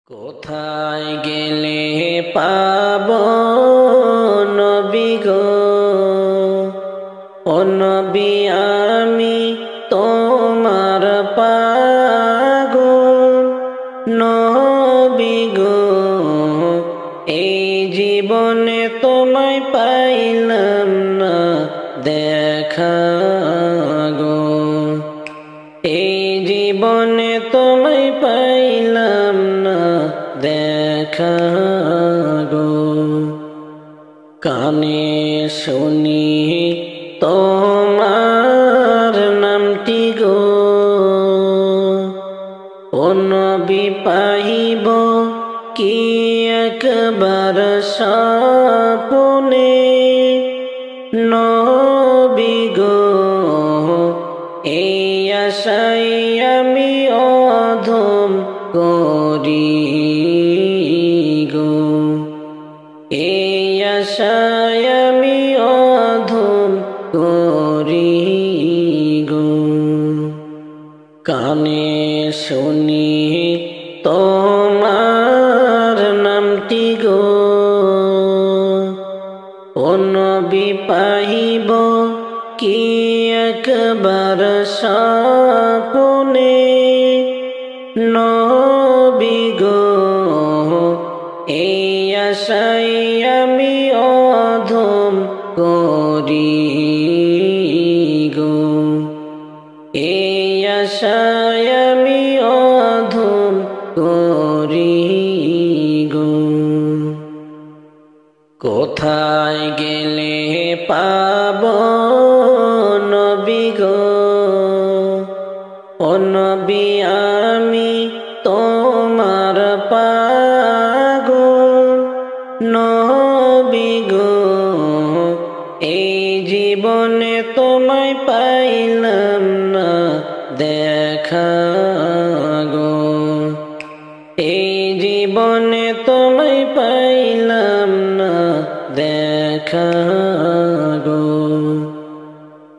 কোথায় গেলে পাবো নবী গো, ও নবী আমি তোমার পাগল নবী গো। এই জীবনে তোমায় পাইলাম না দেখা গো, এই জীবনে তোমায় পাইলাম না দেখা গো। কানে শুনি তোমার নামটি গো, ও নবী পাইব কি একবার স্বপ্নে নবী গো। এই আশায় আমি অধম করি গো, এই আশায় আমি অধম করি গো। কানে শুনি তোমার নামটি গো, ও নবী পাইব কি একবার স্বপ্নে নবী গো। এই আশায় আমি অধম করি গো, এই আশায় আমি অধম করি গো। কোথায় গেলে পাবো নবী গো, ও নবী আমি তোমার পাগল নবী গো। এই জীবনে তোমায় পাইলাম না দেখা গো, এই জীবনে তোমায় পাইলাম না দেখা গো।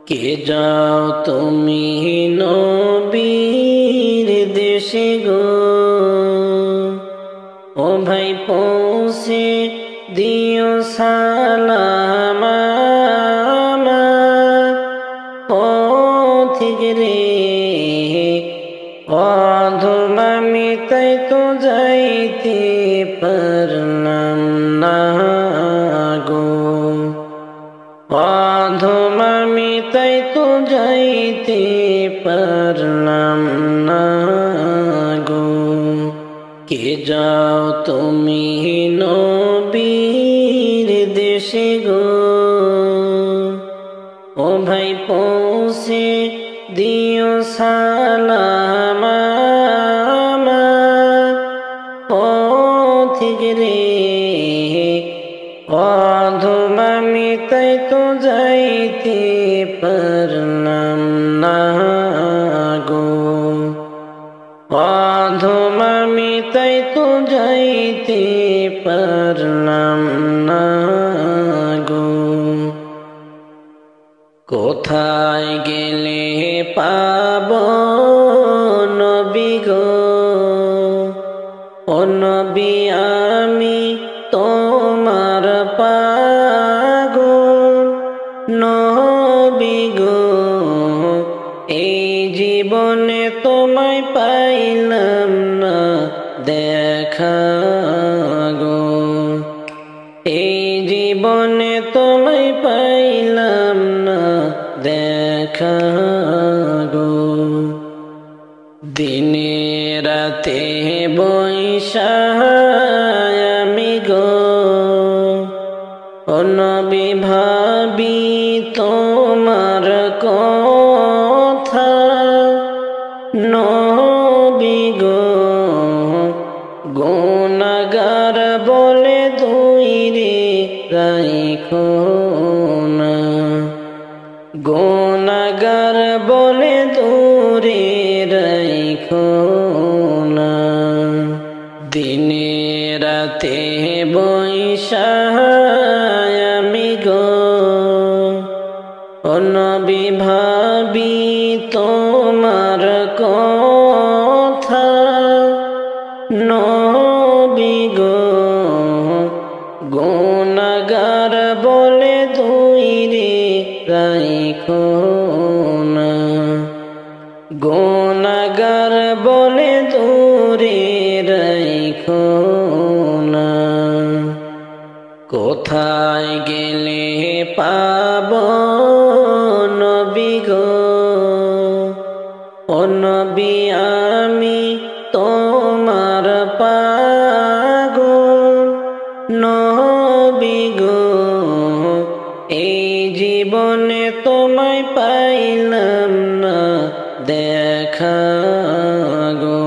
কে যাও তুমি নবীর দেশে গো, ও ভাই পৌঁছে দিও সালাম আমার পথিক রে। অধম আমি তাই তো যাইতে পারলাম না গো, অধম আমি তাই তো যাইতে পারলাম না গো। কে যাও তুমি নবীর দেশে গো, ও ভাই পৌঁছে দিও সালাম আমার পথিক রে। অধম আমি তাই তো যাইতে পারলাম না গো, অধম আমি তাই তো যাইতে পারলাম না গো। কোথায় গেলে পাবো নবী গো, ও নবী আমি তোমার পাগল নবী গো। এই জীবনে তোমায় পাইলাম না দেখা গো, এই জীবনে তোমায় পাইলাম না দেখা গো। দিনে রাতে বৈশা আমি গো, ও নবী ভাবি তোমার কথা নবী গো। গুনাহগার বলে দূরে রাখো না, গুনাহগার বলে দূরে রাখো না। দিনে রাতে বৈশা আমি গো, ও নবী ভাবি তোমার কথা নবী নবী গো গুনাহগার বলে দূরে রাখো না, গুনাহগার বলে দূরে রাখো না। কোথায় গেলে পাব নবী গো, ও নবী আমি তোমার পাগল নবী গো, এই জীবনে তোমায় পাইলাম না দেখা গো,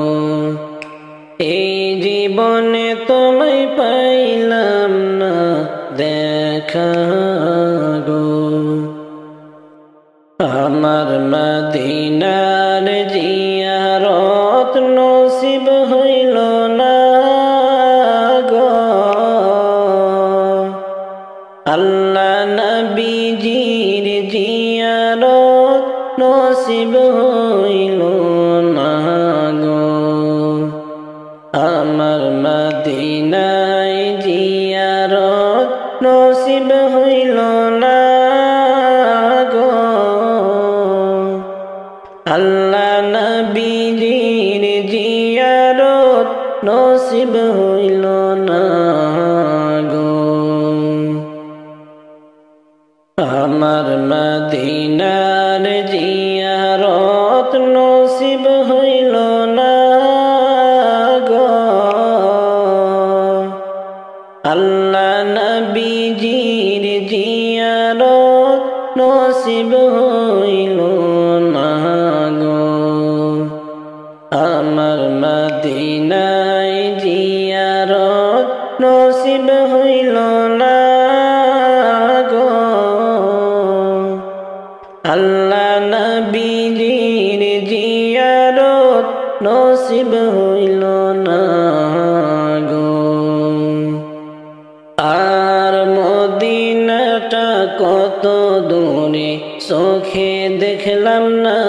এই জীবনে তোমায় পাইলাম না দেখা গো। আমার মদিনার জিয়ারত নসিব হইল না গো, আল্লাহ নবীজির জিয়ারত নসিব হইল না গো। আমার মদিনায় জিয়ারত নসিব হইল না গো, আল্লাহ নবীজির জিয়ারত নসিব হইল না গো। আমার মদিনার জিয়ারত নসিব হইল না গো, আল্লাহ নবীজির জিয়ারত নসিব হইল না গো। আমার মদিনায় জিয়ারত নসিব হইল না গো, আল্লাহ নবীজির জিয়ারত নসিব হইল না গো। আর মদিনাটা কত দূরে চোখে দেখলাম না,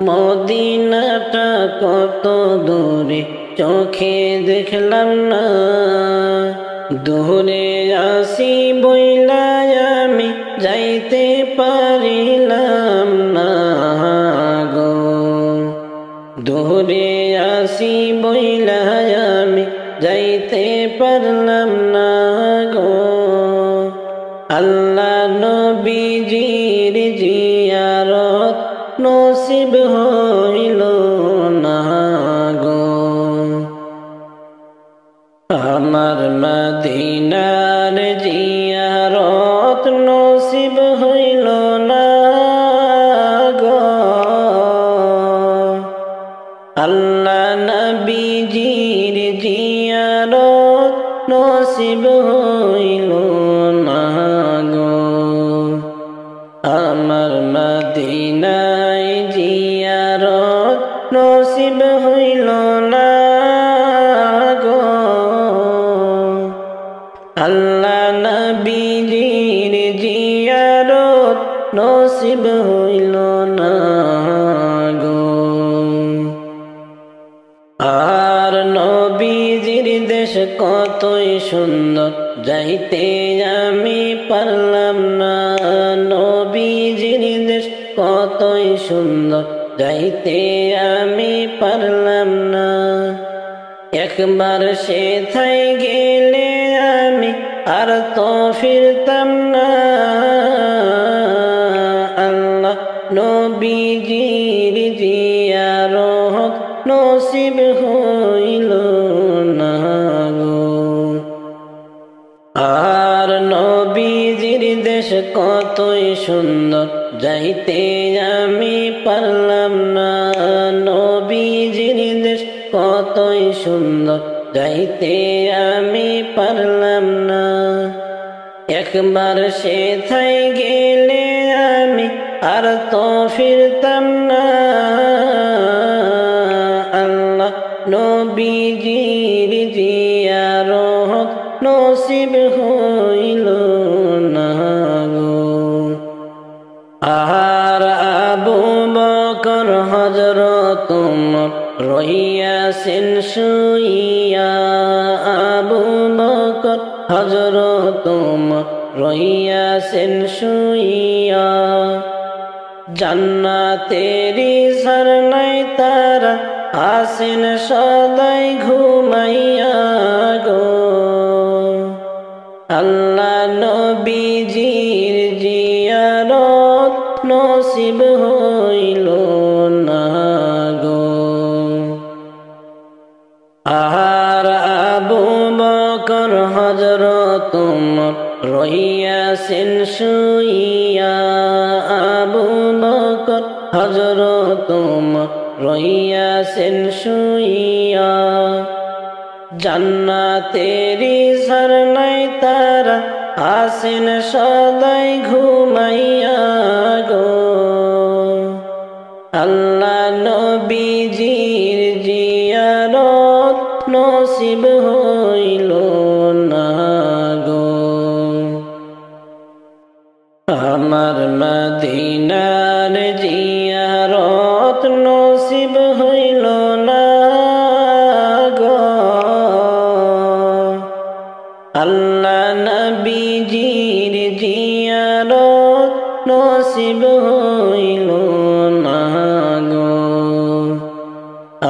মদিনাটা কত দূরে চোখে দেখলাম না, দূরে আসি বইলা আমি যাইতে পারিলাম না গো, দূরে আসি বইলা আমি যাইতে পারলাম না গো। আল্লাহ নবীজির জিয়ারত নসিব হইল না গো। আমার মদিনার জিয়ারত নসিব হইল না গো, আল্লাহ নবীজির জিয়ারত নসিব হইল না গো। আমার মদিনায় জিয়ারত নসিব হইল না গো, আল্লাহ নবীজির জিয়ারত নসিব হইল না গো। আর নবীজির দেশ কতই সুন্দর যাইতে আমি পারলাম না, নবীজির দেশ কতই সুন্দর যাইতে আমি পারলাম না। একবার সেথায় গেলে আমি আর তো ফিরতাম না, আল্লাহ নবীজির জিয়ারত নসিব হইল না গো। আর নবীজির দেশ কতই সুন্দর যাইতে আমি পারলাম না, নবীজির দেশ কতই সুন্দর যাইতে আমি পারলাম না। একবার সেথায় গেলে আমি আর তো ফিরতাম না, আল্লাহ নবীজির জিয়ারত নসিব হইল না গো। আর আবু বকর হযরত ওমর রহিয়া রহিয়াছেন শুইয়া আবু বকর হযরত ওমর রহিয়াছেন শুইয়া জান্নাতেরি ঝরনায় তারা আছেন সদাই ঘুমাইয়া গো আল্লাহ নবীজির জিয়ারত নসিব হইল না গো আর আবু বকর হযরত ওমর রহিয়াছেন শুইয়া আবু বকর হযরত ওমর রহিয়াছেন শুইয়া জান্নাতেরি ঝরনায় তারা আছেন সদাই ঘুমাইয়া গো আল্লাহ নবীজির জিয়ারত নসিব হইল না গো আমার মদিনার জিয়ারত নসিব হইল না গো আল্লাহ নবীজির জিয়ারত নসিব হইল না গো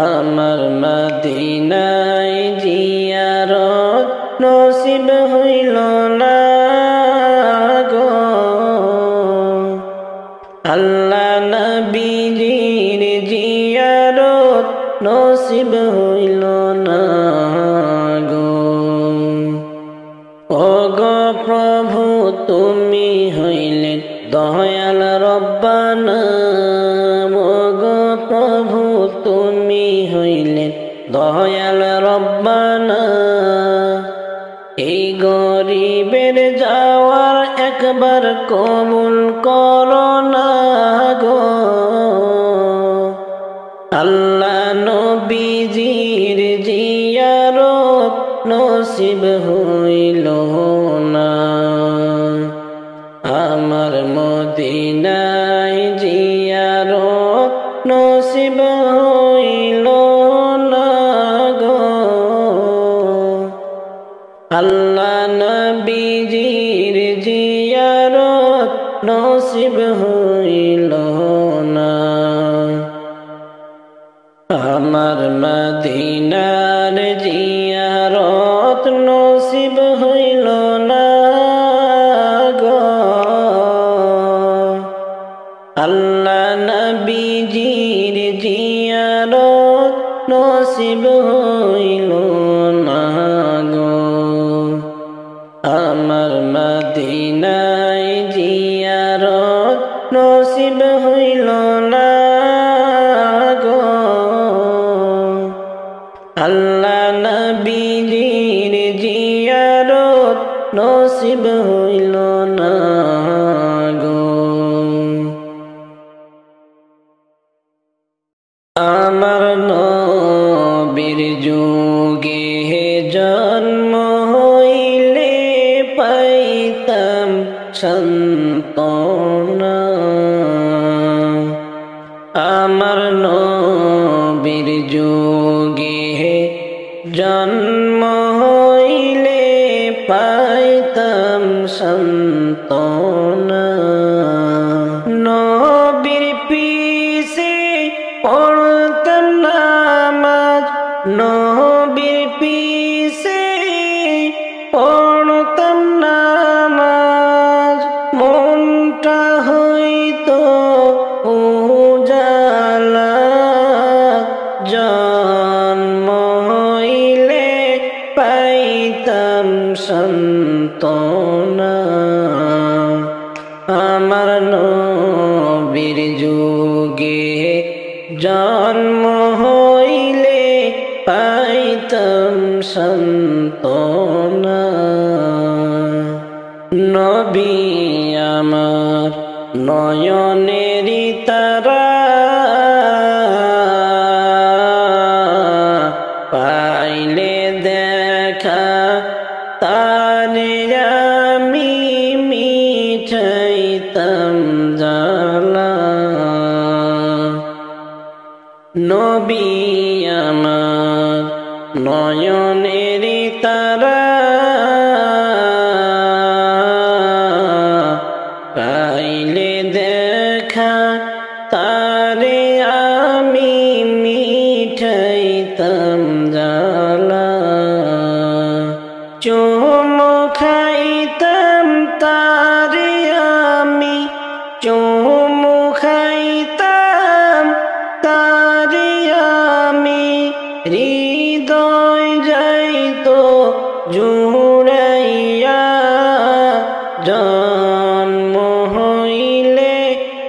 আমার মদিনায় জিয়ারত নসিব হইল না গো আল্লাহ নবীজির জিয়ারত নসিব হইল না গো ও গো প্রভু তুমি হইলেন দয়াল রব্বানা ও গো প্রভু তুমি হইলেন দয়াল রব্বানা এই গরিবের যাওয়ার একবার কবুল করো না গো আল্লাহ নবীজির জিয়ারত নসিব হইল না আমার মদিনায় জিয়ারত নসিব হইল না গো আল্লাহ নবীজির জিয়ারত নসিব হইল না আমার মদিনার জিয়ারত নসিব হইল না গো আল্লাহ নবীজির জিয়ারত নসিব হইল না গো আমার মদিনায় জিয়ারত নসিব হইল না গো আল্লাহ নবীজির জিয়ারত নসিব হইল না গো আমার নবীর যুগে জন্ম হইলে পাইতাম সান্ত্বনা আমার নবীর যুগে জন্ম হইলে পাইতাম সান্ত্বনা নবীর পিছে পড়তাম নামাজ নবীর পিছে পড়তাম নামাজ মনটা হইতো উজালা জন্ম হইলে পাইতাম সান্ত্বনা আমার নবীর যুগে জন্ম হইলে পাইতাম সান্ত্বনা নবী আমার নয়নেরি তারা পাইলে দেখা তারে আমি মিঠাইতাম জালা নবী আমার নয়নেরি তারা পাইলে দেখা তারে আমি মিঠাইতাম জ্বালা চুমু খাইতাম তারে আমি চুমু খাইতাম তারে আমি হৃদয় যাইতো জুড়াইয়া জন্ম হইলে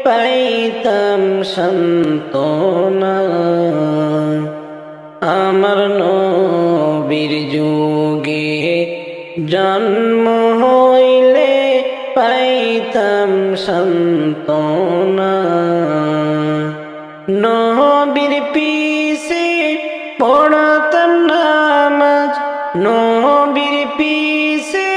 পাইতাম সান্ত্বনা আমার নবীর যুগে জন্ম হইলে পাইতাম সান্ত্বনা নবীর পিছে পড়তাম নামাজ নবীর পিছে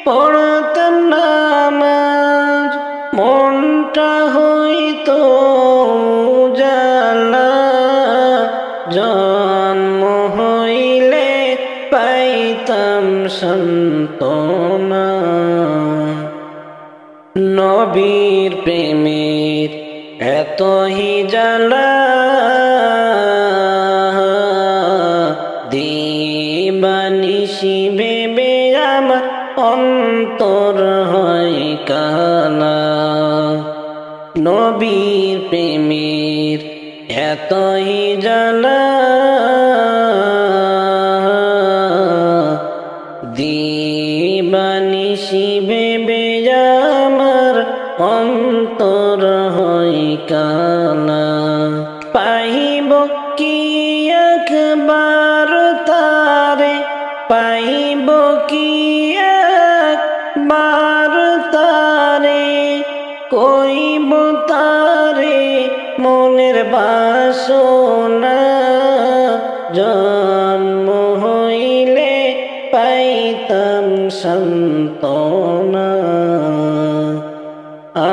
পড়তাম নামাজ মনটা হইতো উজালা জন্ম হইলে পাইতাম সান্ত্বনা নবীর প্রেমের এতই জ্বালা দিবানিশি ভেবে আমার অন্তর হয় কালা নবীর প্রেমের এতই জ্বালা দিবানিশি ভেবে আমার অন্তর হয় কালা পাইব কি একবার তারে পাইব কি একবার তারে কইব তারে মনের বাসনা জন্ম হইলে পাইতাম সান্ত্বনা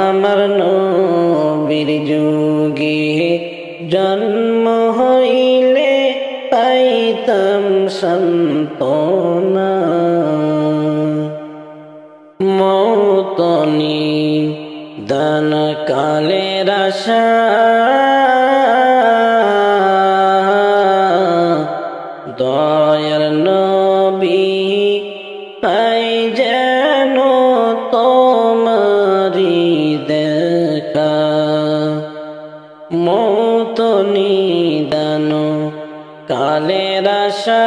আমার নবীর যুগে জন্ম হইলে পাইতাম সান্ত্বনা মৌতনি দান কালের আশা দয়ার নবী পাই যেন তোমারি দেখা মৌত নিদান কালের আশা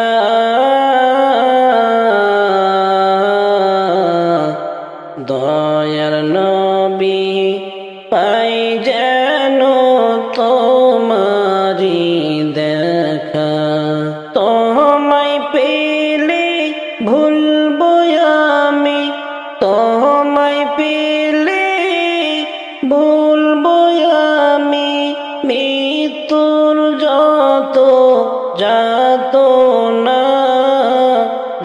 দয়ার নবী পাই যেন তোমারি দেখা তোমায় পেলে ভুলবো আমি তোমায় পেলে ভুলবো আমি মৃত্যুর যত যাত না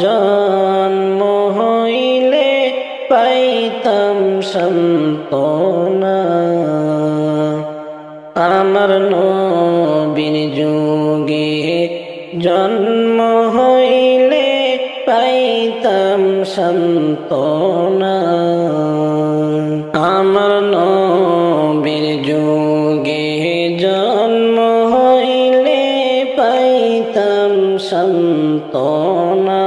জন্ম হইলে পাইতাম সান্ত্বনা আমার নবীর যুগে জন্ম হইলে পাইতাম সান্ত্বনা আমার নবীর যুগে জন্ম হইলে পাইতাম সান্ত্বনা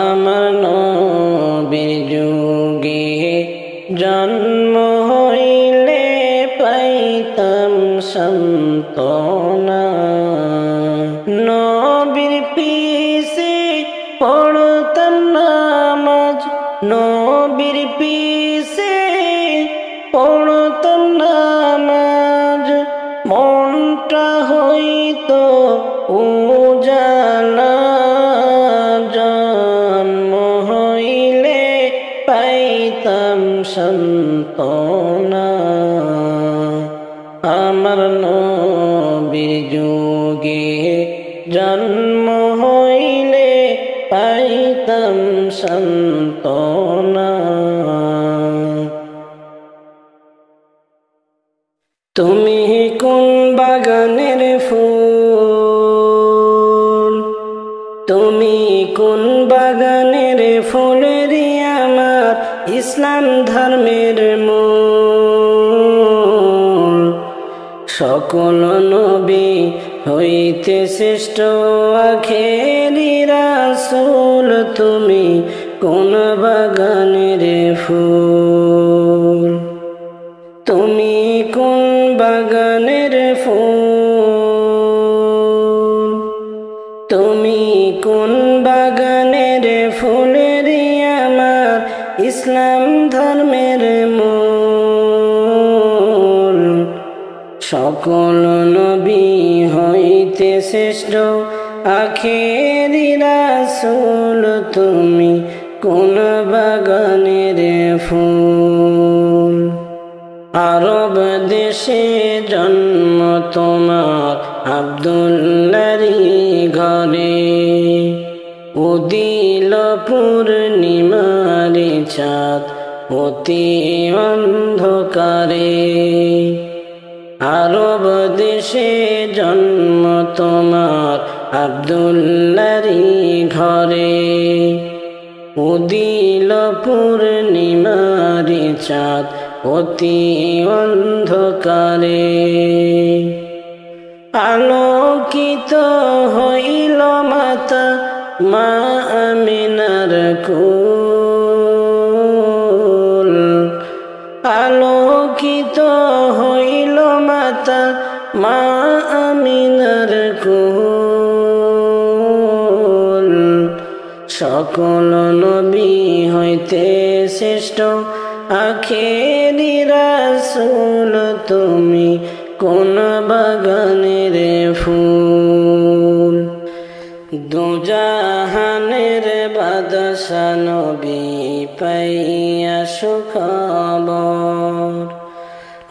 আমার নবীর যুগে জন্ম হইলে পাইতাম সান্ত্বনা নবীর পিছে পড়তাম নামাজ নবীর পিছে পড়তাম নামাজ মনটা হইতো উজালা জন্ম হইলে পাইতাম সান্ত্বনা আমার নবীর যুগে জন্ম হইলে পাইতাম সান্ত্বনা তুমি কোন বাগানের ফুল তুমি কোন বাগানের ফুলেরি আমার ইসলাম ধর্মের মূল। সকল নবী হইতে শ্রেষ্ঠ আখেরি রাসূল, তুমি কোন বাগানের ফুল। তুমি কোন বাগানের ফুল, তুমি কোন বাগানের ফুলেরি আমার ইসলাম ধর্মের মূল। সকল নবী হইতে শ্রেষ্ঠ আখেরি রাসূল, তুমি কোন বাগানের ফুল। আরব দেশে জন্ম তোমার আব্দুল্লাহরই ঘরে, উদিল পূর্ণিমার চাঁদ অতি অন্ধকারে। আরব দেশে জন্ম তোমার আব্দুল্লাহরই ঘরে, উদিল পূর্ণিমার চাঁদ অতি অন্ধকারে। আলোকিত হইল মাতা মা আমিনার কোল। আলোকিত হইল মাতা মা আমিনার কোল। সকল নবী হইতে শ্রেষ্ঠ আখেরি রাসূল, তুমি কোন বাগানের ফুল। দুজাহানের বাদশা নবী পাইয়া সুখবর,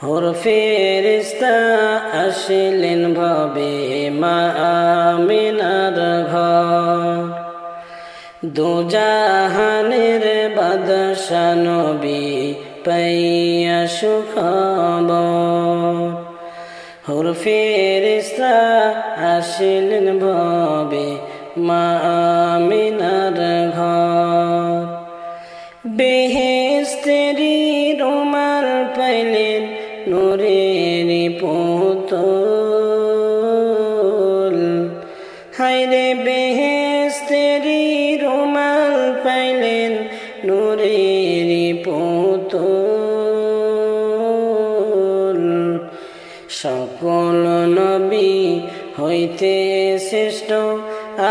হুর ফেরেশতা আসিলেন ভবে মা আমিনার ঘর। দুজাহানের বাদশা নবী পাইয়া সুখবর, হুর ফেরেশতা আসিলেন ভবে মা আমিনার ঘর। বেহেশতেরি রুমাল পাইলেন নূরেরি পুতুল। হায়রে বেহেশতেরি রুমাল পাইলেন নূরেরি পুতুল। সকল নবী হইতে শ্রেষ্ঠ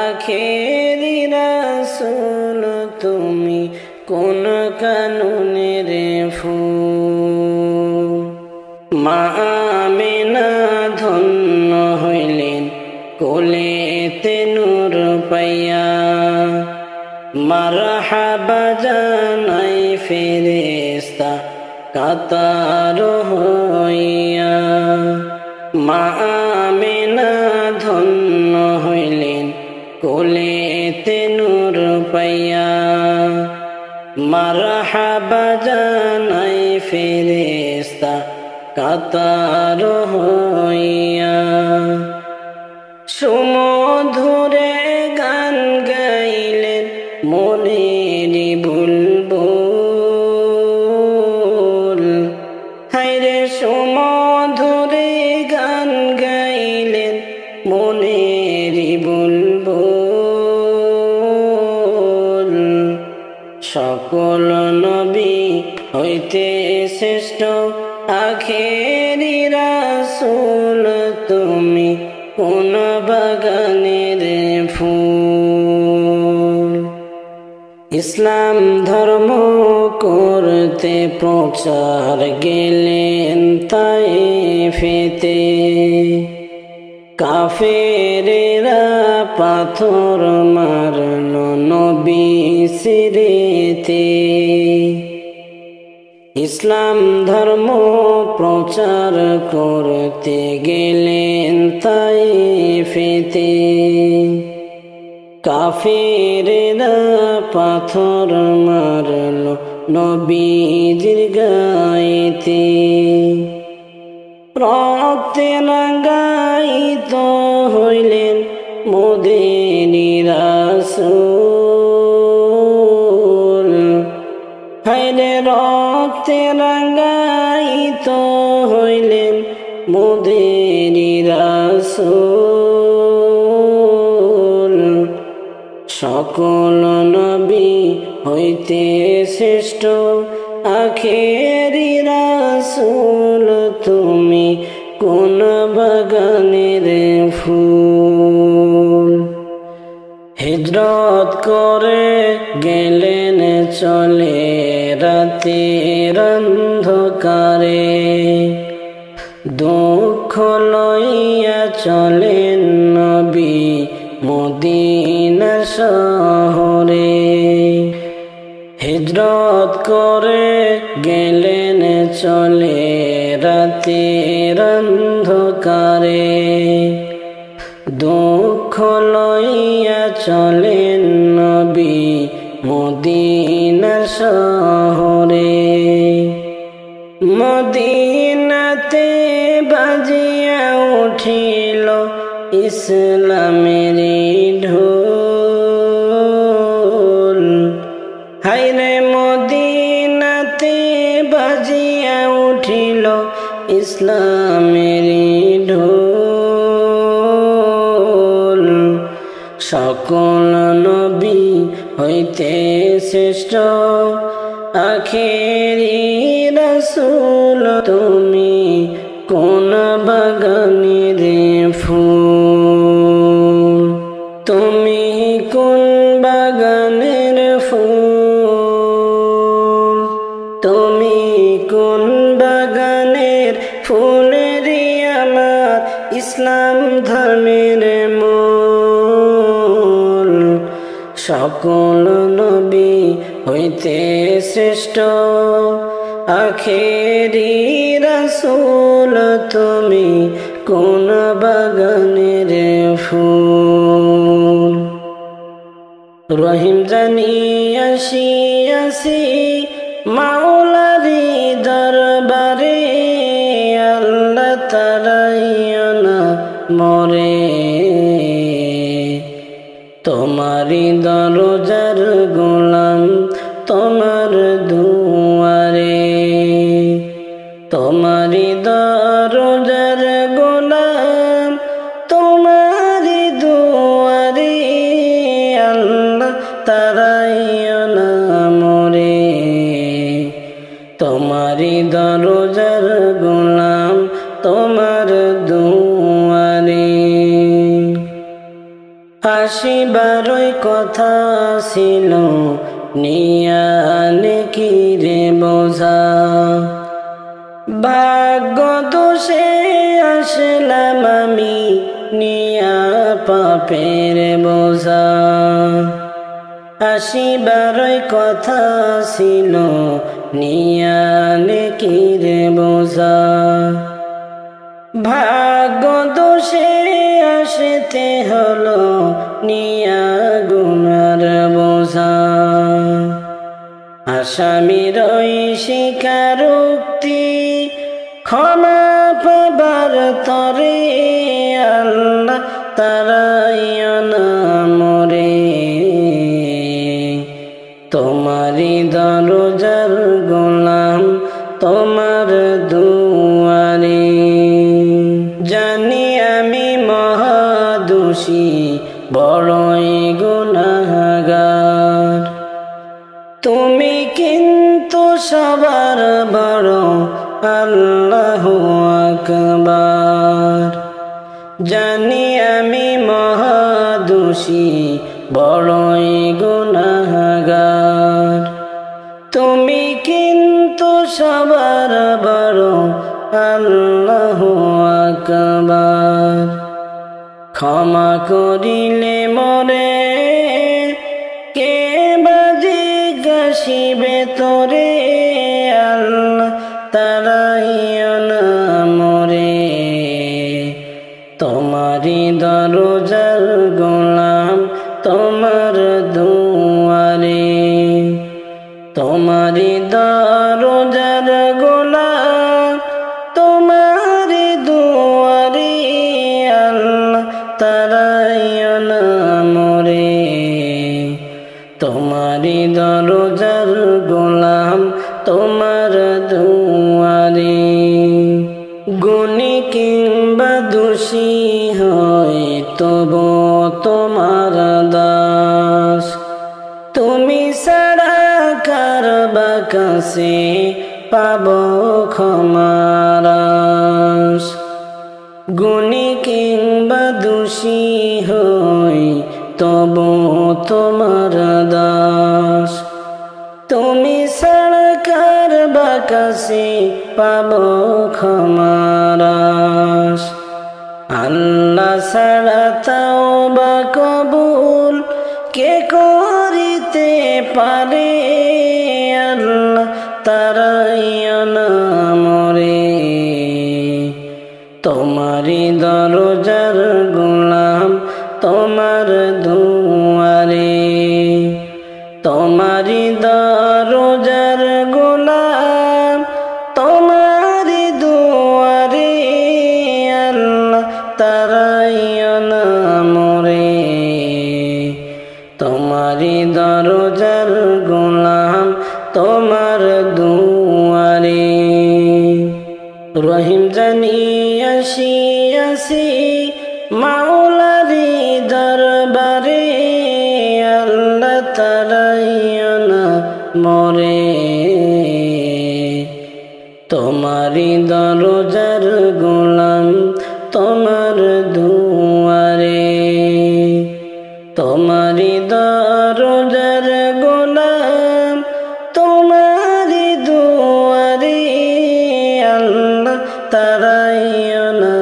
আখেরি রাসূল, তুমি কোন কাননের ফুল। মা আমিনা ধন্য হইলেন কোলেতে নূর পাইয়া, মারহাবা জানাই ফেরেশতা কাতার হইয়া। মা আমিনা ধন্য হইলেন কোলেতে নূর পাইয়া, মারহাবা জানাই ফেরেশতা কাতার হইয়া। সুমধুরে গান গাইলেন মনেরি বুলবুল। হায়রে সুমধুরে গান গাইলেন মনেরি বুলবুল। সকল নবী হইতে শ্রেষ্ঠ আখেরি রাসূল, তুমি কোন বাগানের ফুল। ইসলাম ধর্ম করতে প্রচার গেলেন তায়েফেতে, কাফেরেরা পাথর মারল নবী সিরেতে। ইসলাম ধর্ম প্রচার করতে গেলেন তায়েফেতে, কাফেরেরা পাথর মারল নবীজির গায়েতে। রক্তে রাঙ্গায়িত হইলেন মোদেনি রাসূল। রাসূল হায়রে রক্তে রাঙ্গায়িত হইলেন মোদেরি রাসূল সকল নবী হইতে শ্রেষ্ঠ আখেরি রাসূল তুমি কোন বাগানের ফুল হিজরত করে গেলেন চলে রাতের অন্ধকারে দুঃখ লইয়া চলেন নবী মদিনা শহরে হিজরত করে গেলেন চলে রাতের অন্ধকারে দুঃখ লইয়া চলেন নবী মদিনা শহরে মদিনাতে বাজিয়া উঠিল ইসলামের ঢোল হায়রে মদিনাতে বাজিয়া উঠিল ইসলামের ঢোল সকল নবী হইতে শ্রেষ্ঠ আখেরি রাসূল তুমি কোন বাগানের ফুল তুমি কোন বাগানের ফুল তুমি কোন বাগানের ফুলেরই আমার ইসলাম ধর্মের মূল সকল নবী হইতে শ্রেষ্ঠ আখেরি রাসূল তুমি কোন বাগানের ফুল রহিম জানি আসিয়াছি মাওলারি দরবারে আল্লাহ তারাইও না মরে তোমারি দরজার গোলাম তোমার দুয়ারে তোমারি দরজার গোলাম তোমারি দুয়ারে আল্লাহ তারাইও না মরে তোমারি দরজার গোলাম তোমার দুয়ারে আসিবারই কথা ছিল নিয়ানে কি রে বোঝা ভাগ্য দোষে আসলাম আমি নিয়া পাপের বোঝা আসিবারই কথা ছিল নিয়ানে কি রে বোঝা ভাগ্য দোষে আসতে হলো নিয়া গুনার বোঝা আসামির ওই স্বীকারোক্তি ক্ষমা পাবার তরে আল্লাহ তারাইও না মরে তোমারি দরজার গোলাম তোমার দুয়ারে জানি আমি মহাদোষী বড়ই গুনাহগার তুমি কিন্তু সবার বড় আল্লাহু আকবার জানি আমি মহাদোষী বড়ই গুনাহগার তুমি কিন্তু সবার বড় আল্লাহু আকবার ক্ষমা করিলে মরে কে বাজি গাছিবে তোরে আল্লাহ তারাইও না মরে তোমারি দরজার গোলাম তোমার দুয়ারে তোমারি দরজার গোলাম তোমারি দুয়ারে আল্লাহ তারাইও না মরে তবু তোমার দাস। তুমি ছাড়া কার বা কাছে পাব ক্ষমার আশ। গুণী কিংবা দোষী হই তবু তোমার দাস। তুমি ছাড়া কার বা কাছে পাব ক্ষমার আশ। আল্লাহ ছাড়া তাওবা কবুল কে করিতে পারে? আল্লাহ তারাইয়া না মরে। তোমারি দরজার গোলাম তোমার দুয়ারে। তোমারি দরজার গোলাম তোমারি দুয়ারে। আল্লাহ তারাইয়া না মরে। তোমারি দরজার গোলাম তোমার দুয়ারে। রহিম জানি আসিয়াছি মাওলারি দরবারে। আল্লাহ তারাইয়া না মরে। তোমারি দরজার গোলাম তোমার দুয়ারে। তোমারি দরজার গোলাম তোমারি দুয়ারে। আল্লাহ তারাইয়া না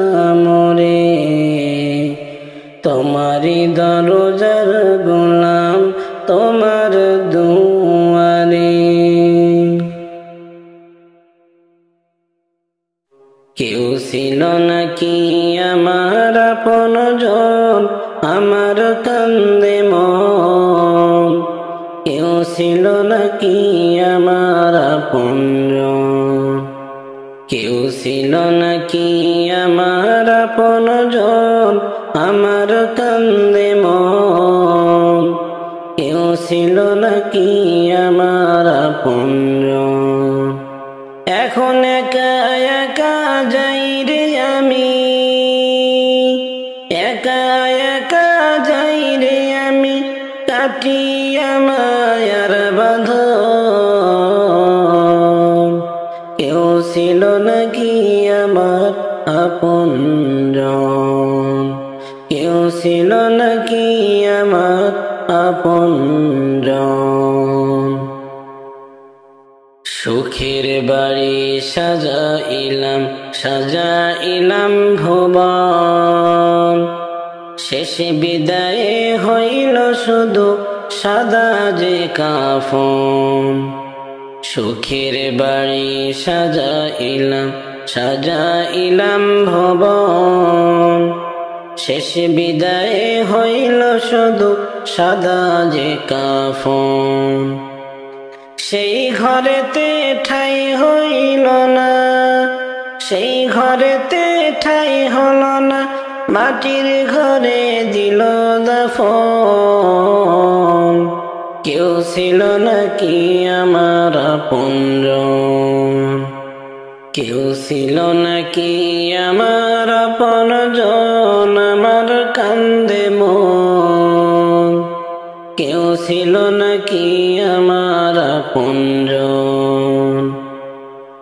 মরে। তোমারি দরজার গোলাম তোমার দুয়ারে। কেউ ছিল নাকি আমার আপনজন আমার কান্দে মন? কেউ ছিল নাকি আমার আপনজন? কেউ ছিল নাকি আমার আপনজন আমার কান্দে মন? কেউ ছিল নাকি আমার আপনজন? এখন একা একা যাই রে আমি। একা একা যাই রে আমি কাটিয়া মায়ার বাঁধন। কেউ ছিল নাকি আমার আপনজন? কেউ ছিল নাকি আমার আপনজন? সুখের বাড়ি সাজাইলাম সাজাইলাম ভুবন। শেষে বিদায়ে হইল শুধু সাদা যে কাফন। সুখের বাড়ি সাজাইলাম সাজাইলাম ভুবন। শেষে বিদায়ে হইল শুধু সাদা যে কাফন। সেই ঘরেতে ঠাই হইল না, সেই ঘরেতে ঠাই হল না, মাটির ঘরে দিল দাফন। কেউ ছিল নাকি আমার আপনজন? কেউ ছিল নাকি আমার আপনজন আমার কান্দে মন? কেউ ছিল নাকি আমার আপনজন?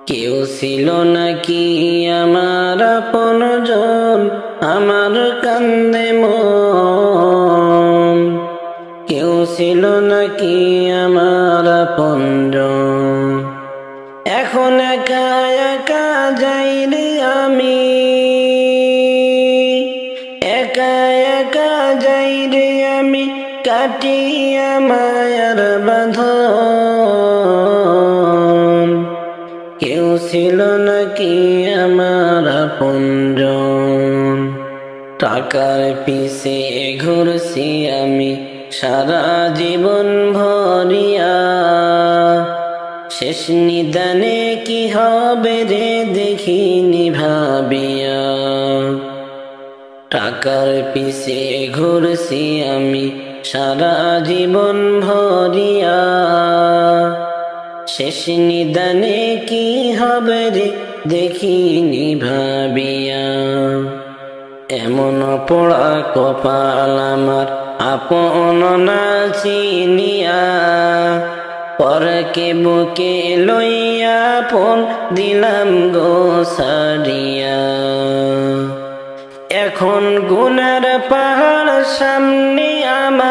কেউ ছিল নাকি আমার আপনজন আমার কান্দে মন? কেউ ছিল নাকি আমার আপনজন? এখন একা একা যাই রে আমি। একা একা যাই রে আমি কাটিয়া মায়ার বাঁধন। কেউ ছিল নাকি আমার আপনজন? টাকার পিছে ঘুরছি আমি সারা জীবন ভরিয়া। শেষ নিদানে কি হবে রে দেখিনি ভাবিয়া। টাকার পিছে ঘুরছি আমি সারা জীবন ভরিয়া। শেষ নিদানে কি হবে রে দেখিনি ভাবিয়া। এমন পোড়া কপাল আমার আপন না চিনিয়া, পরকে বুকে লইয়া আপন দিলাম গো সারিয়া। এখন গুনার পাহাড় সামনে আমার,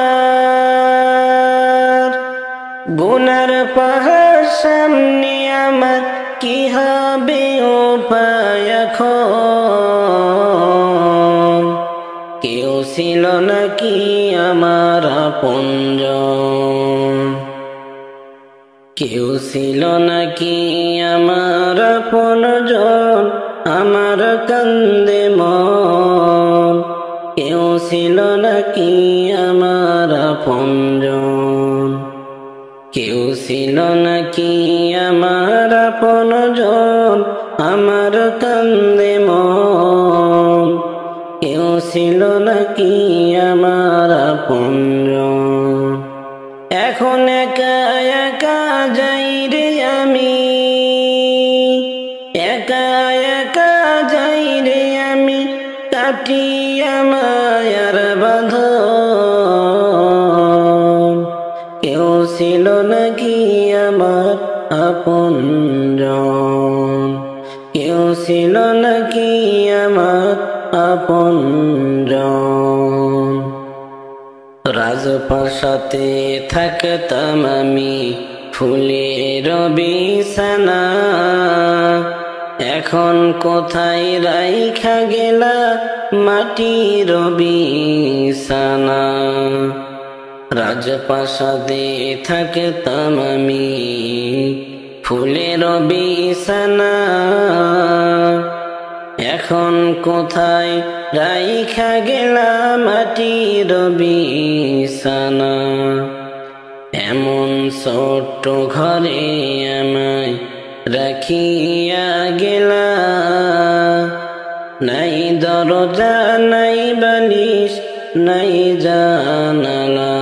গুনার পাহাড় সামনে আমার, কি হবে উপায় এখন? কেউ ছিল নাকি আমার আপনজন, কেউ ছিল নাকি আমার আপনজন, আমার কান্দে মন। কেউ ছিল নাকি আমার আপনজন, কেউ ছিল নাকি আমার আপনজন, আমার কান্দে মন। কেউ ছিল নাকি আমার আপনজন। এখন একা একা যাই রে আমি, একা একা যাই রে আমি, কাটিয়া মায়ার বাঁধন। কেউ ছিল নাকি আমার আপনজন, কেউ ছিল নাকি আমার আপনজন। রাজপ্রাসাদে থাকতাম আমি ফুলের বিছানা, এখন কোথায় রাইখা গেলা মাটির বিছানা। রাজপ্রাসাদে থাকতাম আমি ফুলের বিছানা, এখন কোথায় রাইখা গেলা মাটির বিছানা। এমন ছোট্ট ঘরে আমায় রাখিয়া গেলা, নাই দরজা নাই বালিশ নাই জানালা।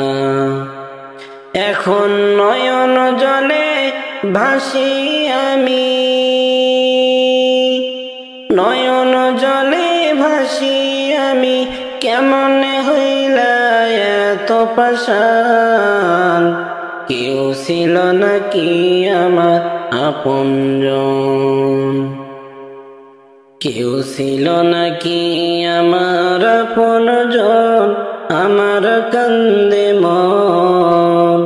এখন নয়ন জলে ভাসি আমি, নয়ন জলে ভাসি আমি, কেমন হইলা এত পাষাণ। কেউ ছিল নাকি আমার আপনজন, কেউ ছিল নাকি আমার আপনজন, আমার কান্দে মন।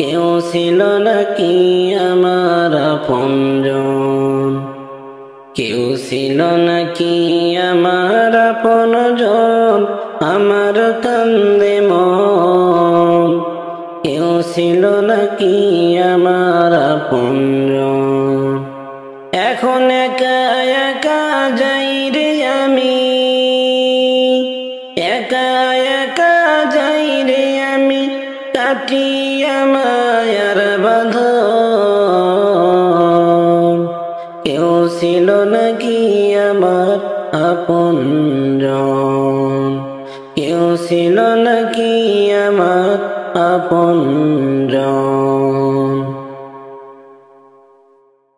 কেউ ছিল নাকি আমার আপনজন, কেউ ছিল নাকি আমার আপনজন, আমার কান্দে মন। কেউ ছিল নাকি আমার আপনজন। এখন একা একা যাই রে আমি, একা একা যাই রে আমি, কাটিয়া মায়ার বাঁধন। কেউ ছিল নাকি আমার আপনজন, কেউ ছিল নাকি আমার আপনজন।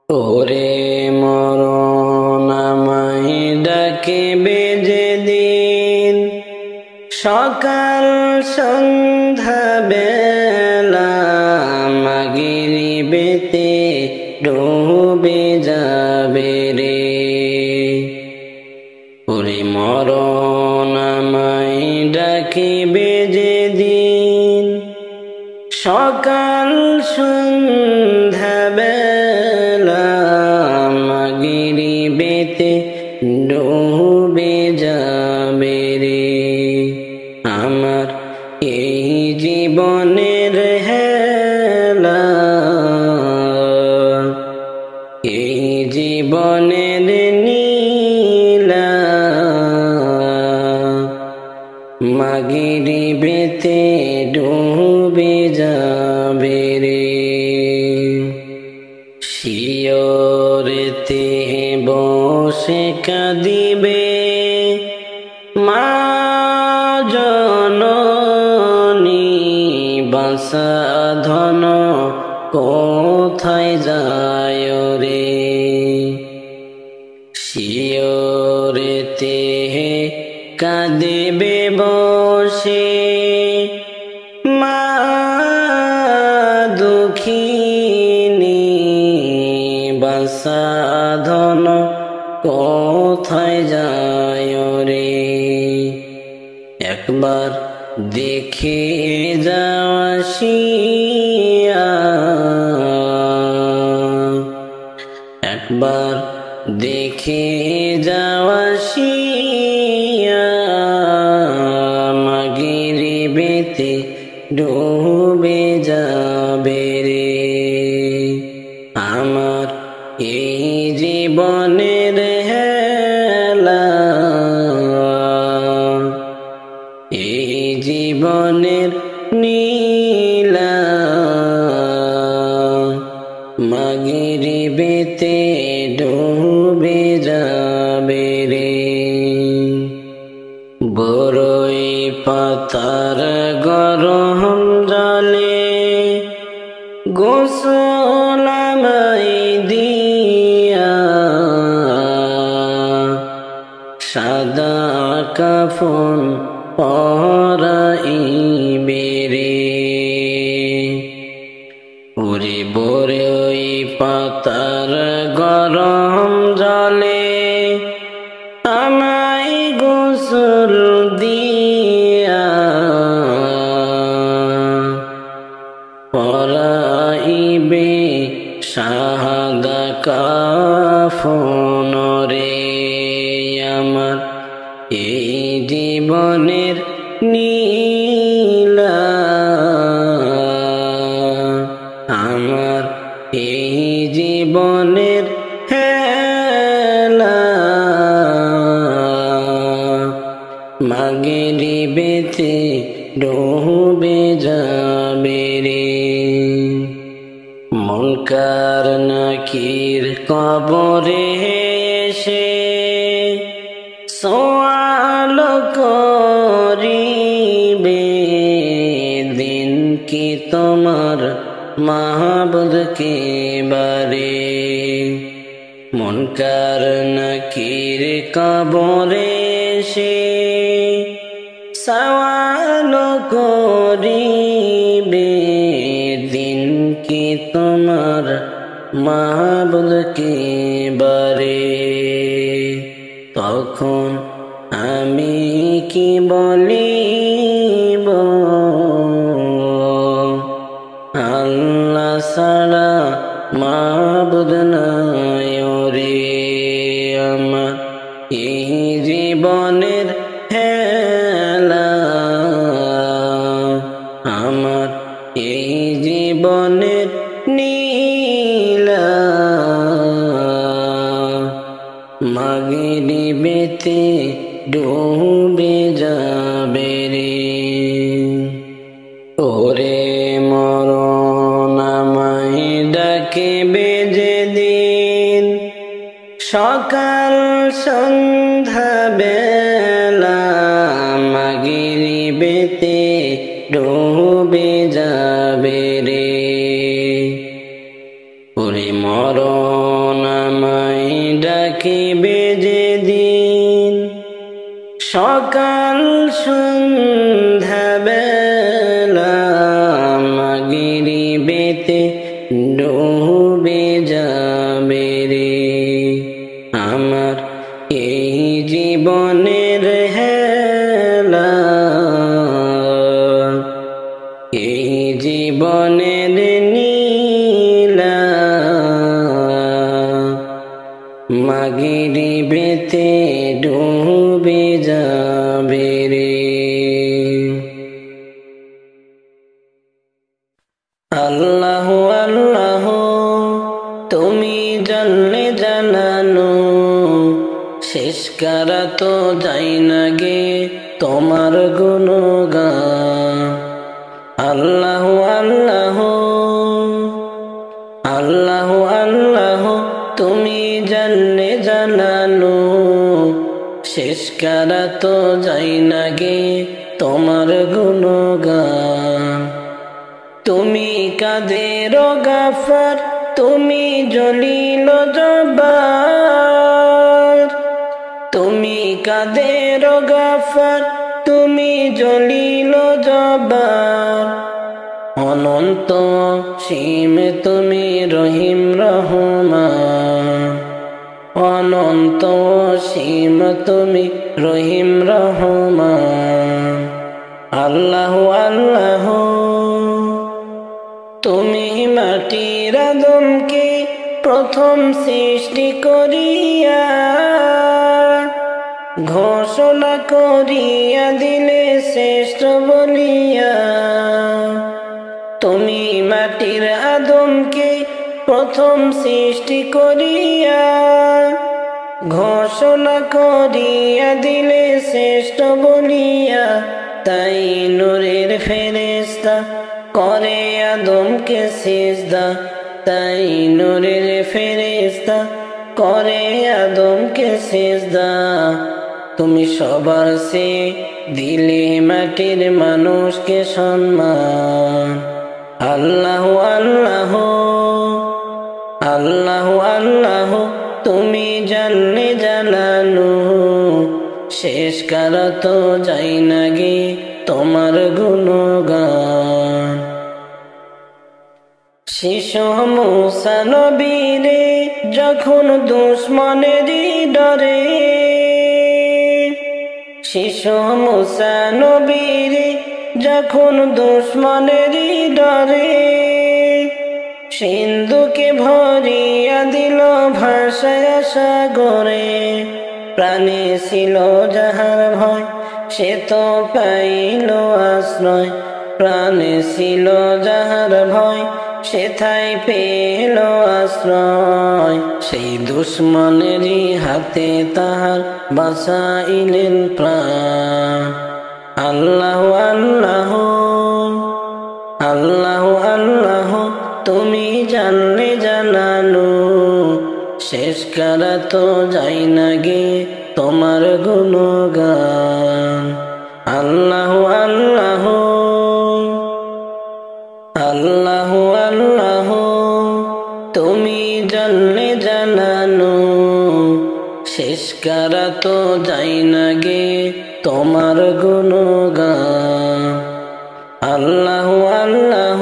ওরে মরণ আমায় ডাকিবে যেদিন, সকাল সন্ধ্যা বেলা মাগরিবেতে ডুবে যাবে রে। ওরে মরণ আমায় ডাকিবে যেদিন, সকাল সন্ধ্যা বেলা মাগরিবেতে ডুবে যাবে রে। আমার এই জীবনের হেলা, এই জীবনের নীলা, মাগরিবেতে ডুবে যাবে রে। শিয়রেতে বসে কাঁদিবে মা জননী, বাঁচাধন কোথায় যায় রে। শিয়রেতে বসে মা দুঃখিনী বাসাধন কোথায় যায় রে একবার দেখে যাওয়াশিয়া একবার দেখে যাওয়াশিয়া মাগরিবেতে ডুবে যাবে রে আমার এই জীবনের হেলা এই জীবনের নীলা মাগরিবেতে ডুবে যাবে রে বড়ই পাতার গরম জলে গোসল আমায় দিয়া সাদা কাফন পরাইবে রে ওরে বড়ই পাতার গরম জলে আমায় গোসল দিয়া পরাইবে সাদা কাফন রে আমার এই জীবনের নীলা আমার এই জীবনের হেলা মাগরিবেতে ডুবে যাবে রে মুনকার নাকির কবরে এসে সওয়াল করিবে দিন কি তোমার মাহবুদ কে বারে মুনকার নাকির কবরে এসে সওয়াল করিবে দিন কি তোমার মাহবুদ কে বারে তখন আমি কি বলিব আল্লাহ ছাড়া মাবুদ নাই রে আমার এই জীবনের হেলা আমার এই জীবনের নীলা মাগরিবেতে ডুবে যাবে রে ওরে মরণ আমায় ডাকিবে যেদিন সকাল সন্ধ্যা বেলা মাগরিবেতে ডুবে যাবে রে ওরে মরণ আমায় ডাকিবে যেদিন সকাল সন্ধ্যা বেলা মাগরিবেতে ডুবে যাবে রে আমার এই জীবনের হেলা এই জীবনের নীলা মাগরিবেতে ডুবে যাবে রে আল্লাহ আল্লাহ তুমি জানলে জানানো শেষ করা তো যাই না গে তোমার গুণগান আল্লাহ আল্লাহ আল্লাহ আল্লাহ তুমি জানলে জানানো শেষ করা তো যাই না গে তোমার গুণগান তুমি কাদের গাফার তুমি জলিল জব্বার তুমি কাদের গাফার তুমি তুমি জলিল জব্বার, অনন্ত সীম তুমি রহিম রহমান, অনন্ত সীম তুমি রহিম রহমান। আল্লাহ আল্লাহ তুমি মাটির আদমকে প্রথম সৃষ্টি করিয়া ঘোষণা করিয়া দিলে শ্রেষ্ঠ বলিয়া। তুমি মাটির আদমকে প্রথম সৃষ্টি করিয়া ঘোষণা করিয়া দিলে শ্রেষ্ঠ বলিয়া। তাই নূরের ফেরেশতা করে আদমকে সিজদা, তাই নূরের ফেরেশতা করে আদমকে সিজদা। তুমি সবার সে দিলে মাটির মানুষকে সম্মান। আল্লাহ আল্লাহ আল্লাহ আল্লাহ তুমি জানলে জানানো, শেষ করা তো যাই না গে তোমার গুণগান। শিশু মুসা নবীরে যখন দুশ্মনেরই ডরে, শিশু মুসা নবীরে যখন দুশ্মনেরই ডরে, সিন্ধুকে ভরিয়া দিল ভাষায় সাগরে। প্রাণে ছিল যাহার ভয় সে তো পাইল আশ্রয়, প্রাণে ছিল যাহার ভয় সেথায় পেল আশ্রয়। সেই দুশ্মনেরই হাতে তাহার বাঁচাইলেন প্রাণ। আল্লাহ আল্লাহ আল্লাহ আল্লাহ তুমি জানলে জানানো, শেষ করা তো যাই না গে তোমার গুণগান। আল্লাহ আল্লাহ আল্লাহ আল্লাহ তুমি জানলে জানানো, শেষ করা তো যাই না গে তোমার গুণগান। আল্লাহ আল্লাহ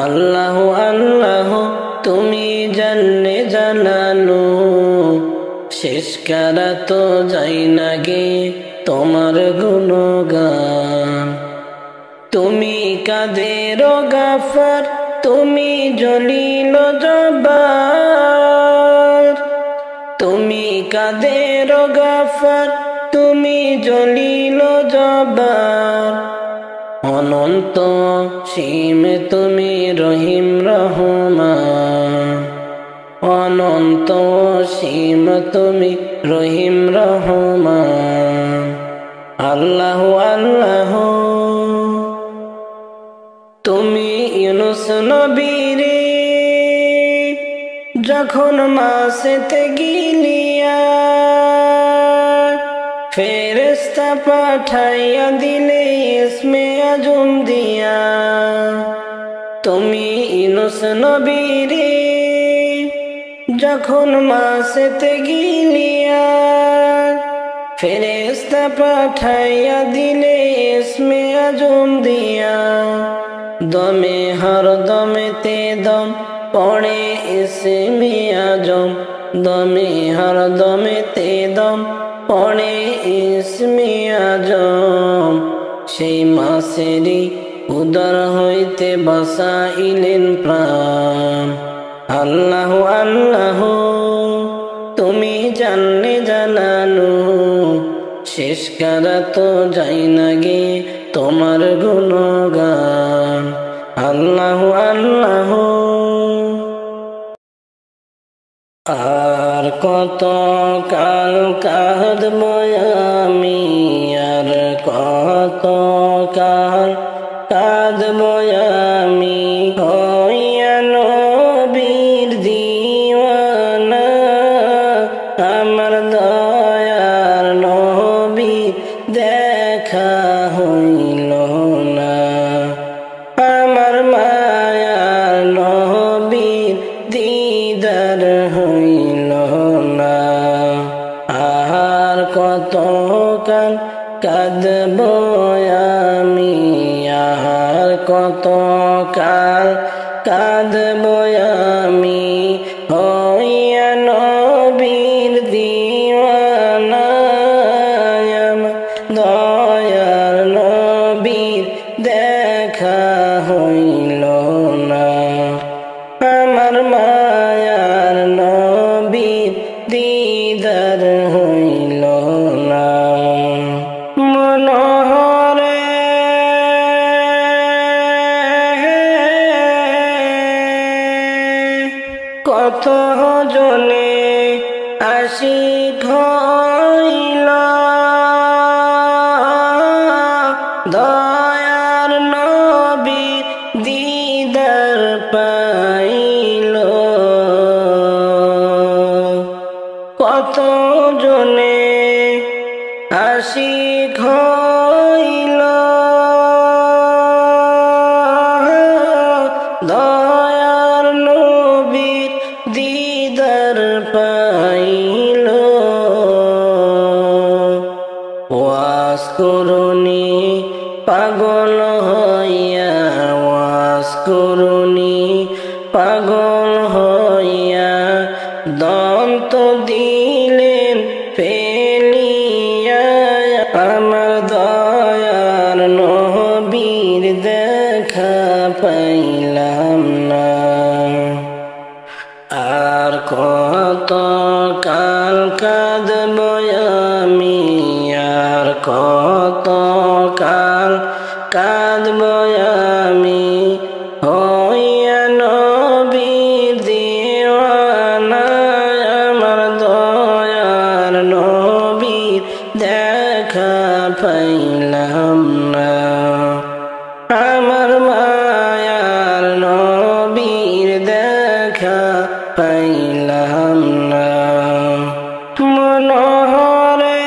আল্লাহ আল্লাহ তুমি জানলে জানানো, শেষ করা তো যাই না গে তোমার গুণগান। তুমি কাদের গাফার তুমি জলিল জব্বার, তুমি কাদের গাফার তুমি জলিল জব্বার, অনন্ত সীম তুমি রহিম রহমান, অনন্ত সীম তুমি রহিম রহমান। আল্লাহ আল্লাহ তুমি ইউনুস নবীরে যখন মাসেতে গিলিয়া ফেরেশতা পাঠাইয়া দিলে ইসমে আজম দিয়া। তুমি ইউনুস নবীরে যখন মাসেতে গিলিয়া ফেরেশতা পাঠাইয়া দিলে ইসমে আজম দিয়া। দমে হর দমেতে দম পড়ে ইসমে আজম, দমে হর দমেতে দম পড়ে ইসমে আজম। সেই মাসেরই উদর হইতে বাসাইলেন প্রাণ। আল্লাহ আল্লাহ তুমি জানলে জানানো, শেষ করা তো যাই না গে তোমার গুণগান। আল্লাহ আল্লাহ আর কত কাল কাঁদব আমি, আর কত কাল কাঁদব আমি, হইয়া নবীর দিওয়ানা। আমার দয়ার নবী দেখা হইল না, আমার মায়ার নবীর দিদার হইল না। আর কত কাল আশিক হইল দয়ার নবীর দিদার পাইল কত জনে আশিক হইল দয়ার নবীর দিদার পাইল ওয়াজ করুনি পাগল হইয়া ওয়াজ করুনি পাগল হইয়া দন্ত দিলেন ফেলিয়া আমার দয়ার নবীর দেখা পাইলাম না আর কত কাল কাঁদব আমি আর কত কাল কাঁদব আমি হইয়া নবীর দিওয়ানা আমার দয়ার নবীর দেখা পাইলাম না আমার মায়ার নবীর দেখা পাইলাম না মনোহরে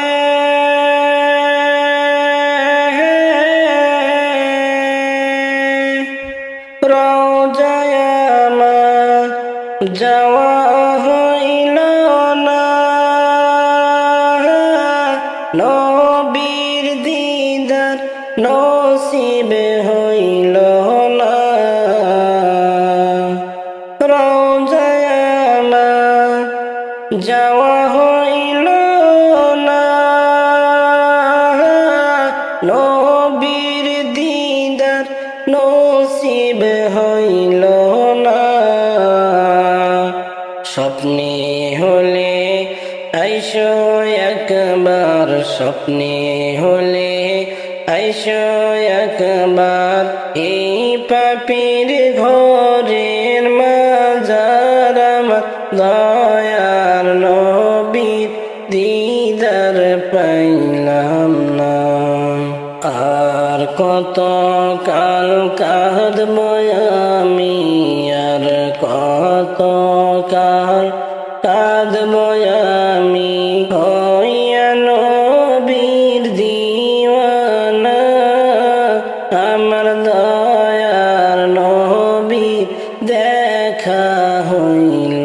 রওজায় আমার যাওয়া হইল না নবীর দিদার নসিব হইল না রওজায় আমার যাওয়া হইল না নবীর দিদার নসিব হইল না স্বপ্নে হলে আইসো একবার স্বপ্নে হলে আইসো একবার এই পাপীর ঘরের মাজার আমার দয়ার নবীর দিদার পাইলাম না আর কত কাল কাঁদব আমি আর কত কাল কাঁদব আমি হইয়া নবীর দিওয়ানা আমার দয়ার নবীর দেখা হইল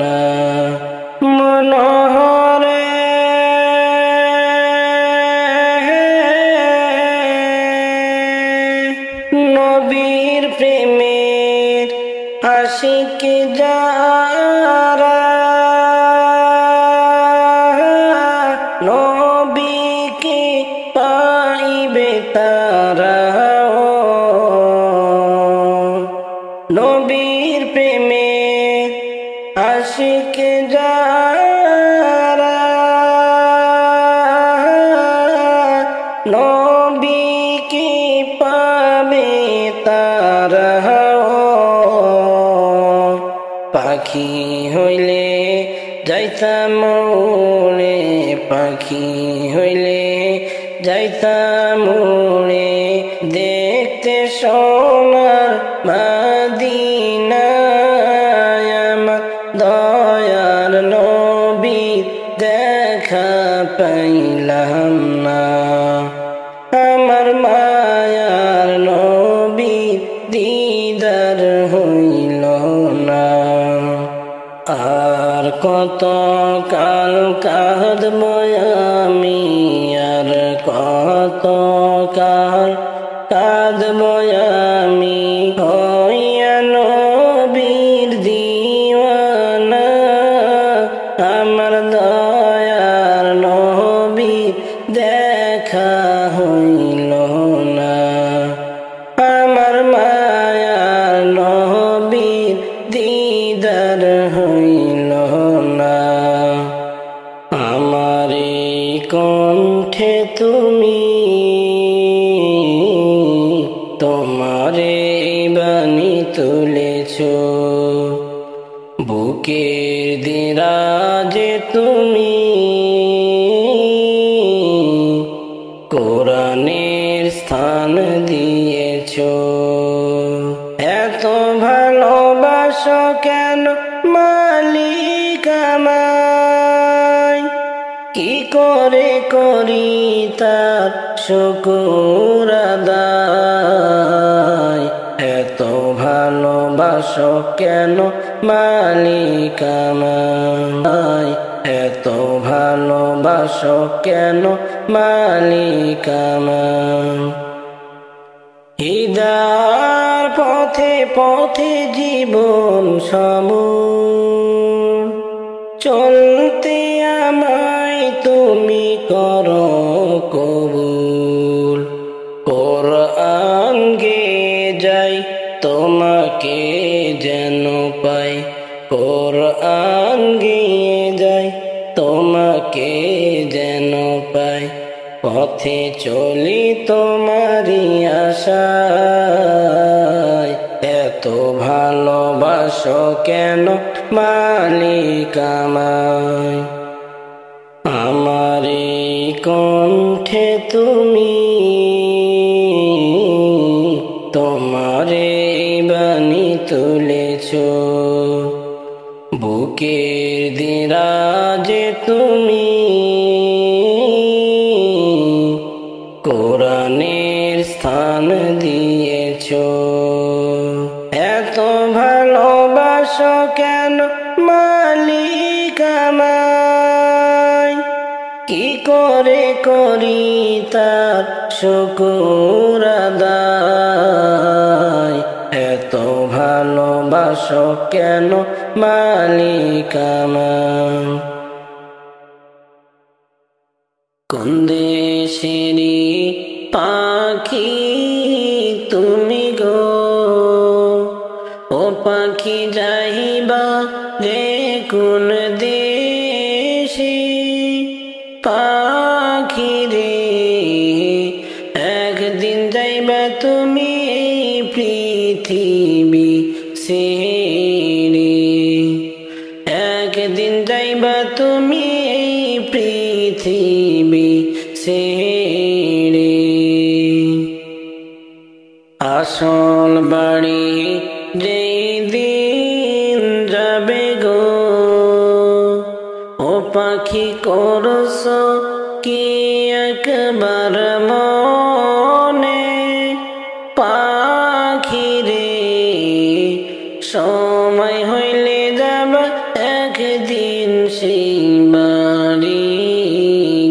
না মনোহরে নবীর প্রেমের আশিক যারা নবীকে পাইবে তারা নবীর প্রেমের আশিক যারা নবীকে পাবে তারা পাখি হইলে যাইতাম উড়ে পাখি হইলে যাইতাম উড়ে দেখতে সোনার মদিনা আমার দয়ার নবীর দেখা পাইলাম না আমার মায়ার নবীর দিদার হইল না আর কত কাল কাঁদব আমি আর কত কাল কাঁদব আমি হইয়া নবীর দিওয়ানা আমার দয়ার নবীর দেখা হইল না আমার মায়ার নবীর দিদার হইল না আমারে কণ্ঠে তুমি তোমারে বান স্থান দিয়েছো। এত ভালোবাসো কেন মালিক আমায়, কি করে করি তার শুকর আদায়। এত ভালোবাসো কেন মালিক আমায়, এত ভালোবাসো কেন মালিক আমায়। হৃদয়ের পথে পথে জীবন সমূহ চলতে আমায় তুমি করো কবুল। কোরআন গেয়ে যাই তোমাকে যেন পাই, কোরআন গেয়ে যাই তোমাকে যেন পাই। পথে চলি তোমারি আশায়, এত ভালোবাসো কেন মালিক আমায়। আমার এই কণ্ঠে তুমি তোমারে বাণী তুলেছো, বুকের দিরাজে তুমি কোরআনের স্থান দিয়েছো। এত ভালোবাসো কেন মালিক আমায়, কি করে করি তার শুকর আদায়। এত ভালোবাসো কেন মালিক আমায়। কোন দেশেরই পাখি তুমি গো, ও পাখি যাইবা রে কোন দেশে। পাখি রে একদিন যাইবা তুমি এই পৃথিবী ছেড়ে, একদিন যাইবা তুমি এই পৃথিবী ছেড়ে। আসল বাড়ি যেই দিন যাবে গো, ও পাখি করছো কি একবার মনে। পাখি রে সময় হইলে যাবা একদিন সেই বাড়ি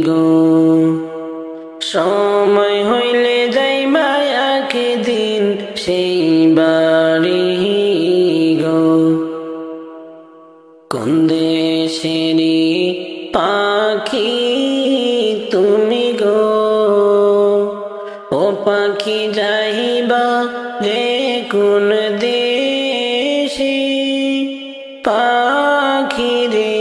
গো, সময় হইলে যাইবা একদিন সেই বাড়ি গো। কোন দেশেরই পাখি তুমি গো, ও পাখি যাইবা রে কোন দেশে। পাখি রে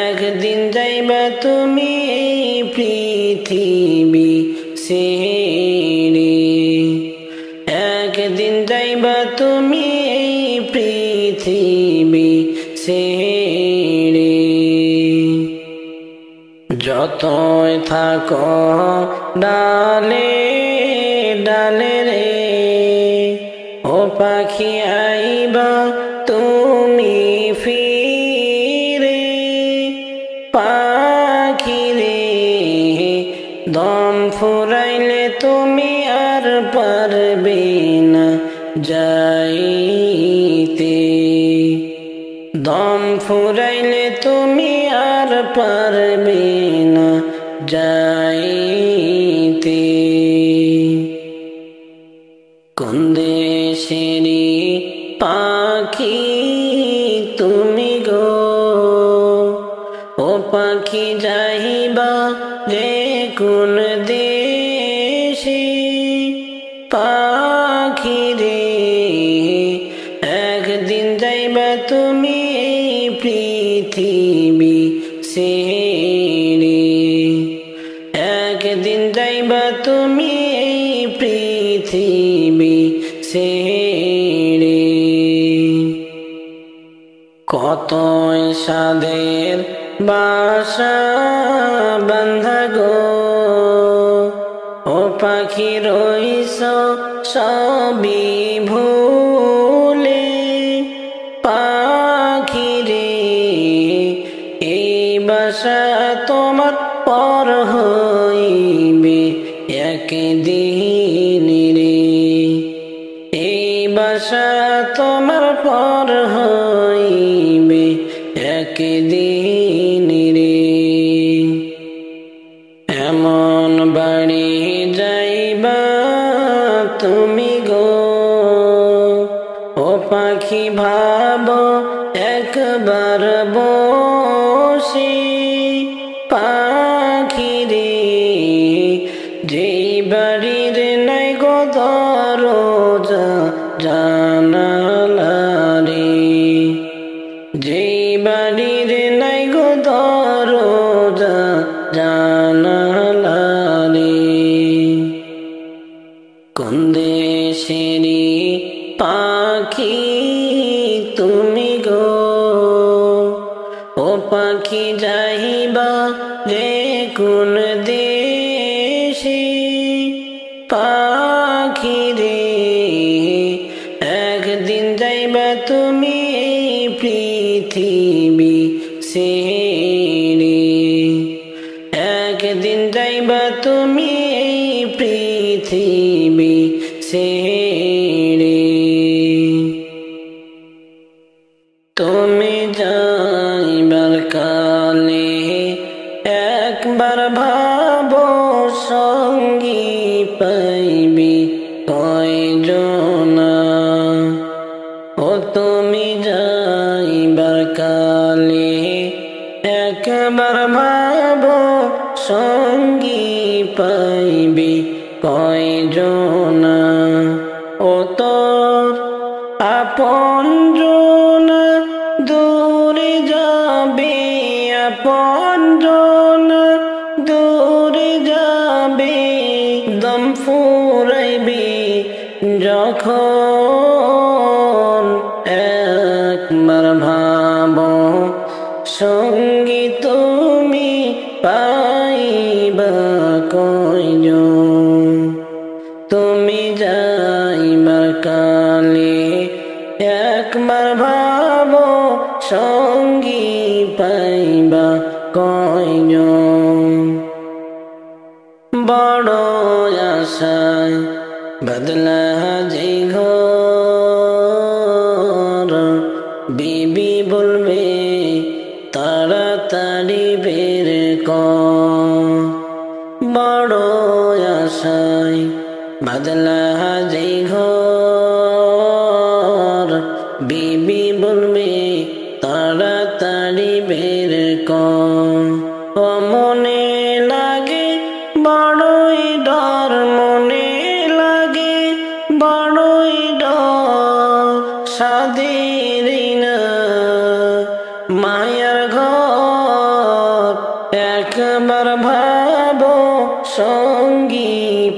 একদিন যাইবা তুমি এই পৃথিবী ছেড়ে, একদিন যাইবা তুমি এই পৃথিবী ছেড়ে। যতই থাকো ডালে ডালে রে, ও পাখি আইবা তুমি ফিরে। পাখি রে দম ফুরাইলে তুমি আর পারবে না যাইতে, দম ফুরাইলে তুমি আর পারবে না যাইতে। কোন দেশেরই পাখি তুমি গো, ও পাখি যাইবা রে কোন দেশে। পাখি রে একদিন যাইবা তুমি এই পৃথিবী ছেড়ে, একদিন যাইবা তুমি এই পৃথিবী ছেড়ে। কতই সাধের বাসা বান্ধা গো, ও পাখি পাখি রইস সবই ভুলে পাখি রে এই বাসা তোমার পর হইবে একদিন রে এই বাসা তোমার পর হইবে একদিন রে এমন বাড়ি যাইবা তুমি গো ও পাখি ভাবো একবার বসে পাখি রে যেই বাড়ির নাই গো দরজা জানালা রে যেই বাড়ির নাই গো দরজা জানালা রে কোন দেশেরি পাখি তুমি গো ও পাখি যাইবা রে কোন দেশে পাখি রে একদিন যাইবা তুমি এই পৃথিবী ছেড়ে একদিন যাইবা তুমি এই পৃথিবী ছেড়ে তুমি যাইবার কালে একবার ভাবো সঙ্গী পাইবি কয়জনা ও তুমি যাইবার কালে একবার ভাবো সঙ্গী পাইবি কয়জনা ও তোর আপনজনা দূরে যাবে আপনজনা দূরে যাবে দম ফুরাইবে যখন একবার ভাবো সঙ্গী তুমি পাইবা কয়জন তুমি যাইবার কালে একবার ভাবো সঙ্গী পাইবা কয়জন বড় আশায় বদলা যে ঘর বিবি বলবে তাড়াতাড়ি বের কর বড় আশায় বদলা যে ঘর বিবি বলবে তাড়াতাড়ি বের কর ও মনে লাগে বড়ই ডর মনে লাগে বড়ই ডর সাদের না মায়ার ঘর একবার ভাবো সঙ্গী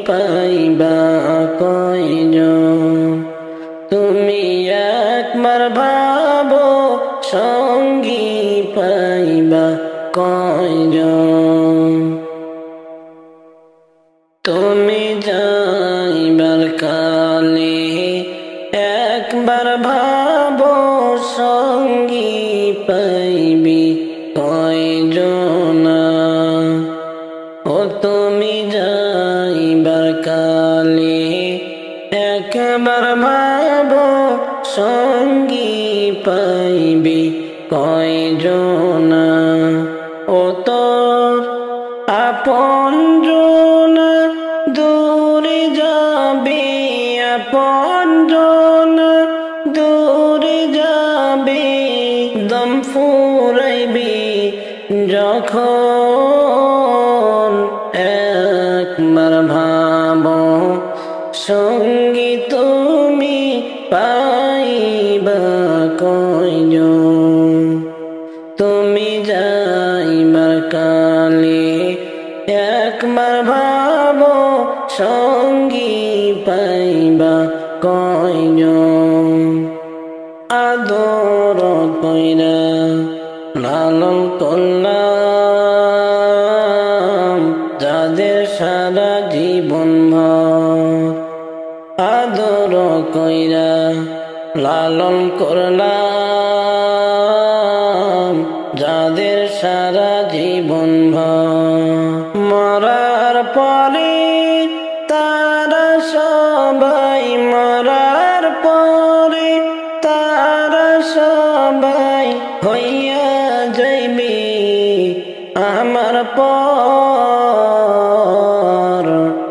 পাইবা কয়জন তুমি একবার ভাবো সঙ্গী পাইবা কয়জন তুমি যাইবার কালে একবার ভাবো সঙ্গী পাইবি কয়জনা ও তুমি যাইবার কালে একবার ভাবো সঙ্গী পাইবি কয়জনা ও তোর আপনজনা দূরে যাবে আপনজনা দূরে যাবে দম ফুরাইবে যখন একবার ভাবো সঙ্গী তুমি পাইবা কয়জন তুমি যাইবার কালে একবার ভাবো সঙ্গী পাইবা কয়জন আদর কইরা লালন করলাম যাদের সারা জীবন ভর আদর কইরা লালন করলাম যাদের সারা জীবন মরার পরে তারা সবাই মরার পরে তারা সবাই হইয়া যাইবে আমার পর।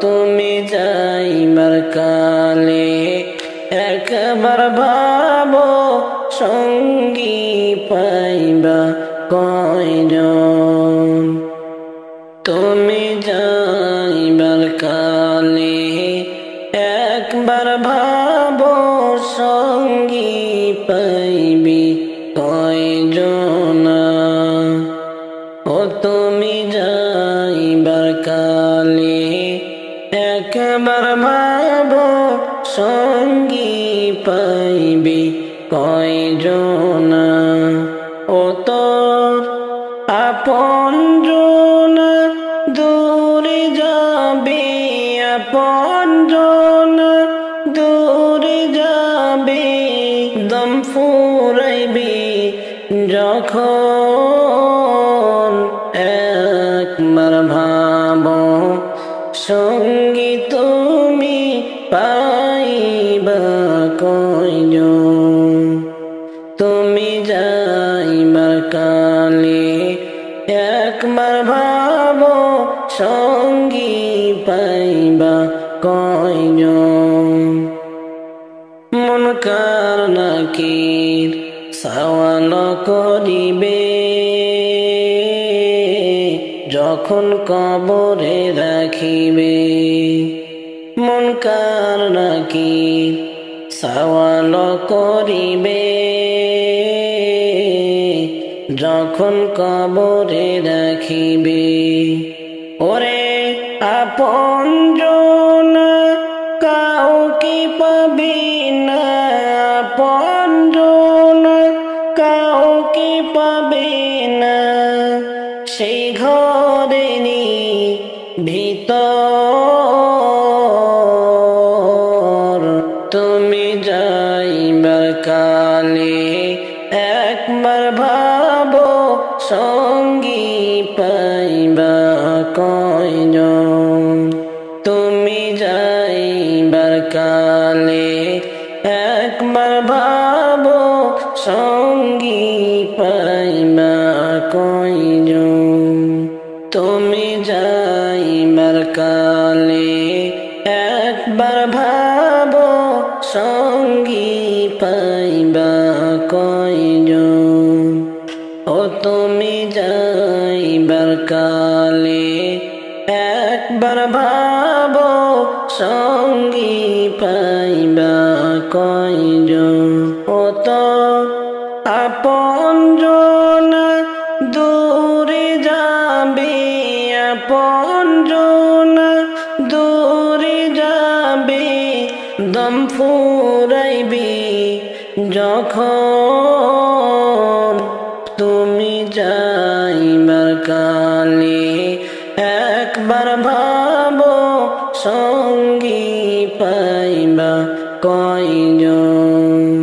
তুমি যাইবার কালে একবার ভাবো সঙ্গী পাইবা কয়জন। তুমি যাইবার কালে একবার ভাবো সঙ্গী পাইবি কয়জন। ও তুমি যাইবার কালে একবার ভাবো সঙ্গী পাইবি কয়জন। ও তোর আপনজন দূরে যাবে আপনজন দূরে যাবে দম ফুরাইবে যখন একবার ভাবো সঙ্গী তুমি পাইবা কয়জন। তুমি যাইবার কালে একবার ভাবো সঙ্গী পাইবা কয়জন। মুনকার নাকির সওয়াল করিবে যখন কবরে রাখিবে। মুনকার নাকির সওয়াল করিবে যখন কবরে রাখিবে। ওরে আপনজন কাউকে পাবি না আপনজন কাউকে পাবে না সেই ঘরেরই ভিতর। তুমি যাইবার কালে একবার ভাবো সঙ্গী পাইবা কয়জন। তুমি যাইবার কালে একবার ভাবো সঙ্গী পাইবা কয়জন। তুমি যাইবার কালে একবার ভাবো সঙ্গী পাইবা কয়জন। ও তুমি যাইবার কালে একবার ভাবো সঙ্গী পাইবা কয়জন। ও তো আপনজন দূরে যাবে আপনজন দূরে যাবে দম ফুরাইবে যখন। তুমি যাইবার কালে একবার ভাবো সঙ্গী পাইবা কয়জন।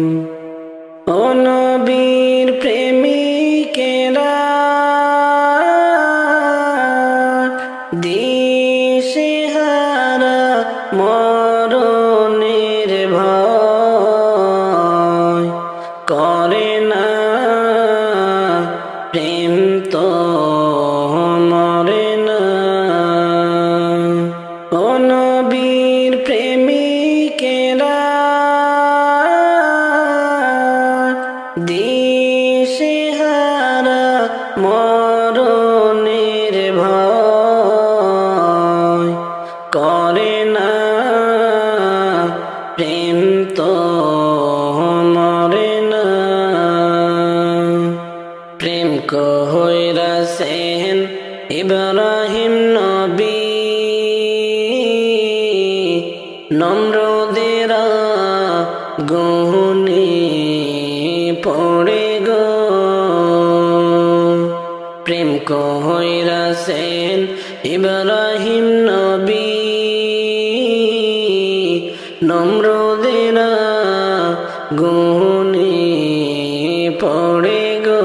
ও নবীর প্রেমিকেরা দিশেহারা মরণের ভয় করে না প্রেম তো মরে না। ও নবীর প্রেমিকেরা দিশেহারা মরণের ভয় করে না প্রেম তো মরে না। প্রেম কইরাছেন ইব্রাহিম নবী নমরুদের গুণে পড়ে গো। প্রেম কইরাছেন ইব্রাহিম নবী নমরুদেরা গুনে পড়ে গো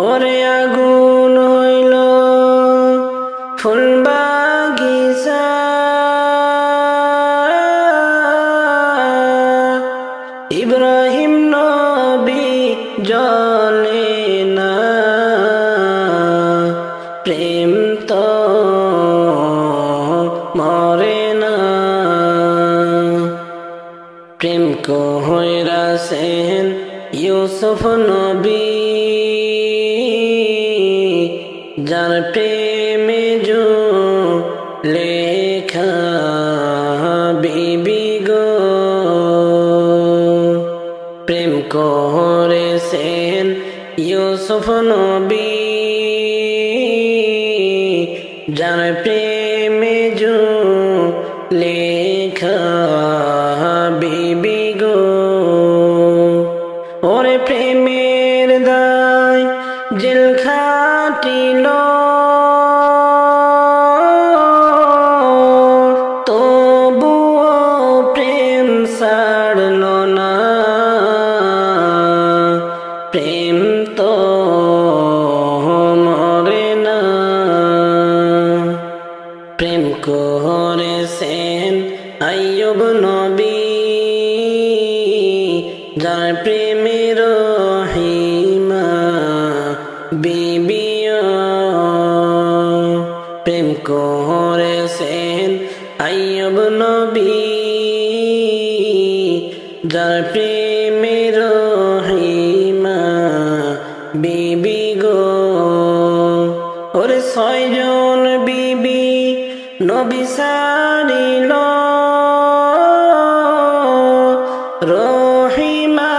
ওরে আগুন হইল ফুল বাগিচা ইব্রাহিম নবী জ্বলে না প্রেম তো মরে না প্রেম কইরাছেন ইউসুফ নবী যার প্রেমে জো লেখা বিবি গো প্রেম করেছেন ইউসুফ নবী যার প্রেমে জো লেখা বিবি গো ওরে প্রেমের দায় জেল খাটিল তবুও প্রেম ছাড়ল না প্রেম তো মরে না প্রেম করেছেন আইয়ুব নবী যার প্রেমের রহিমা বিবিও প্রেম করেছেন আইয়ুব নবী যার প্রেমের রহিমা বিবি গো ওরে 6 জন বিবি নবী সারিল রহিমা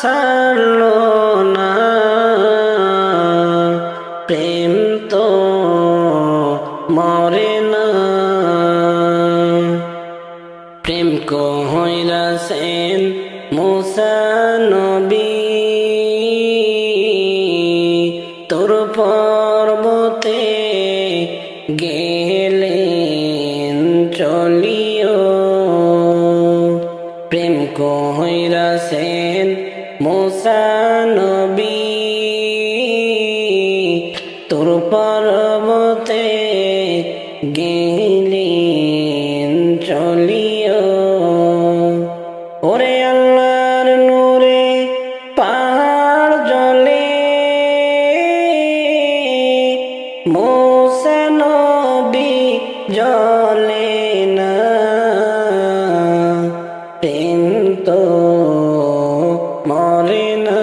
সারল না প্রেম তো মরে না প্রেম কইরাছেন মুসা নবী তোর পর্বতে গেলেন চলিও প্রেম কইরাছেন মুসা নবী তোর পর্বতে গেলেন চলিও ওরে আল্লাহর নূরে পাহাড় জ্বলে মুসা নবী জ্বলে না প্রেম তো মরে না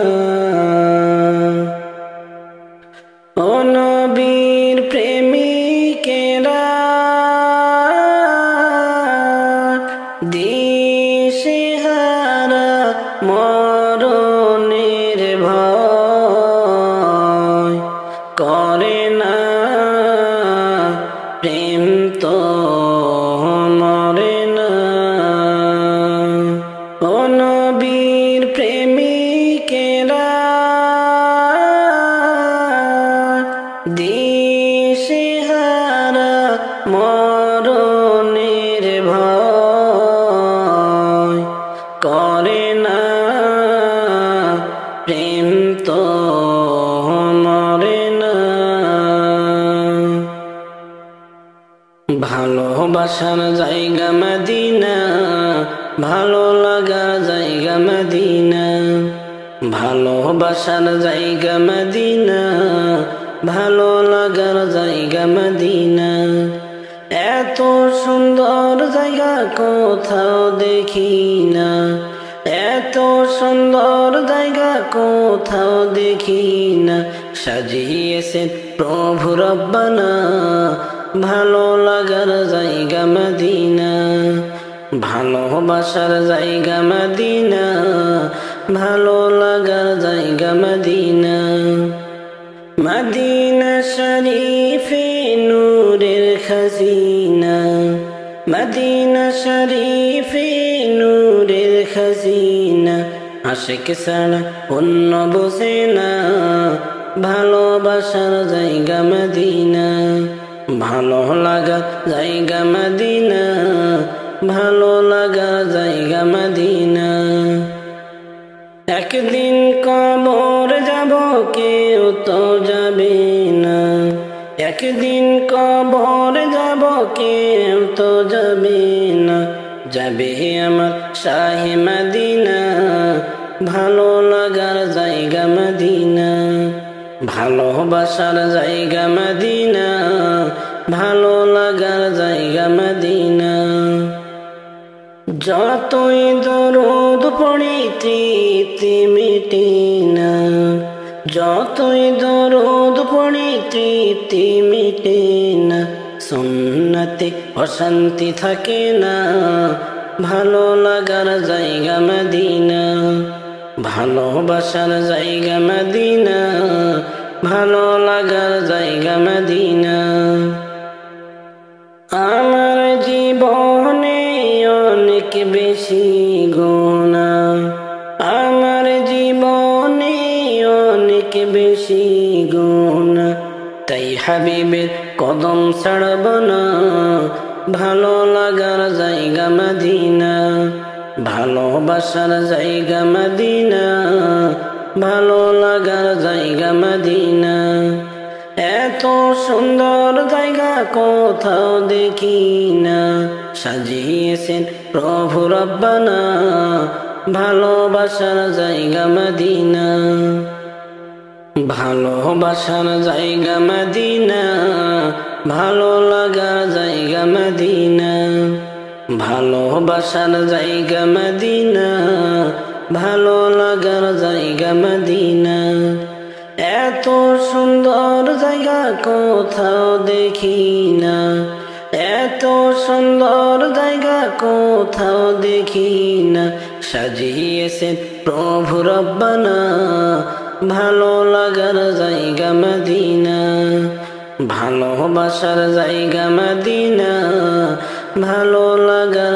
ও নবীর প্রেমিকেরা দিশেহারা মরণের ভয় করে না প্রেম তো মরে না ও নবীর প্রেমিকেরা দিশেহারা মরণের ভয় করে না প্রেম তো মরে না ভালোবাসার জায়গা মদিনা ভালো লাগার জায়গা মদিনা ভালোবাসার জায়গা মদিনা ভালো লাগার জায়গা মদিনা এত সুন্দর জায়গা কোথাও দেখি না এত সুন্দর জায়গা কোথাও দেখি না সাজিয়েছেন প্রভু রব্বানা ভালো লাগার জায়গা মদিনা ভালোবাসার জায়গা মদিনা ভালো লাগার জায়গা মদিনা মদিনা শরীফে নূরের খাজিনা মদিনা শরীফে নূরের খাজিনা আশিক ছাড়া অন্য বসে না ভালোবাসার জায়গা মদিনা ভালো লাগা জায়গা মদিনা ভালো লাগার জায়গা মদিনা। একদিন কবর যাব কেউ তো যাবে না, একদিন কবর যাব কেউ তো যাবে না, যাবে আমার শাহে মদিনা, ভালো লাগার জায়গা মদিনা, ভালোবাসার জায়গা মদিনা, ভালো লাগার জায়গা মদিনা। যতই দরুদ পড়ি তৃপ্তি মিটে না, যতই দরুদ পড়ি তৃপ্তি মিটে না, সুন্নতে অশান্তি থাকে না, ভালো লাগার জায়গা মদিনা, ভালোবাসার জায়গা মদিনা, ভালো লাগার জায়গা মদিনা। আমার জীবনে অনেক বেশি গুনাহ, আমার জীবনে অনেক বেশি গুনাহ, তাই হাবিবের কদম ছাড়ব না, ভালো লাগার জায়গা মদিনা, ভালোবাসার জায়গা মদিনা, ভালো লাগার জায়গা মদিনা। এত সুন্দর জায়গা কোথাও দেখি না, সাজিয়েছেন প্রভু রব্বানা, ভালোবাসার জায়গা মদিনা, ভালোবাসার জায়গা মদিনা, ভালো লাগার জায়গা মদিনা, ভালোবাসার জায়গা মদিনা, ভালো লাগার জায়গা মদিনা। এত সুন্দর জায়গা কোথাও দেখি না, এত সুন্দর জায়গা কোথাও দেখি না, সাজিয়েছেন প্রভু রব্বানা, ভালো লাগার জায়গা মদিনা, ভালোবাসার জায়গা মদিনা, ভালো লাগার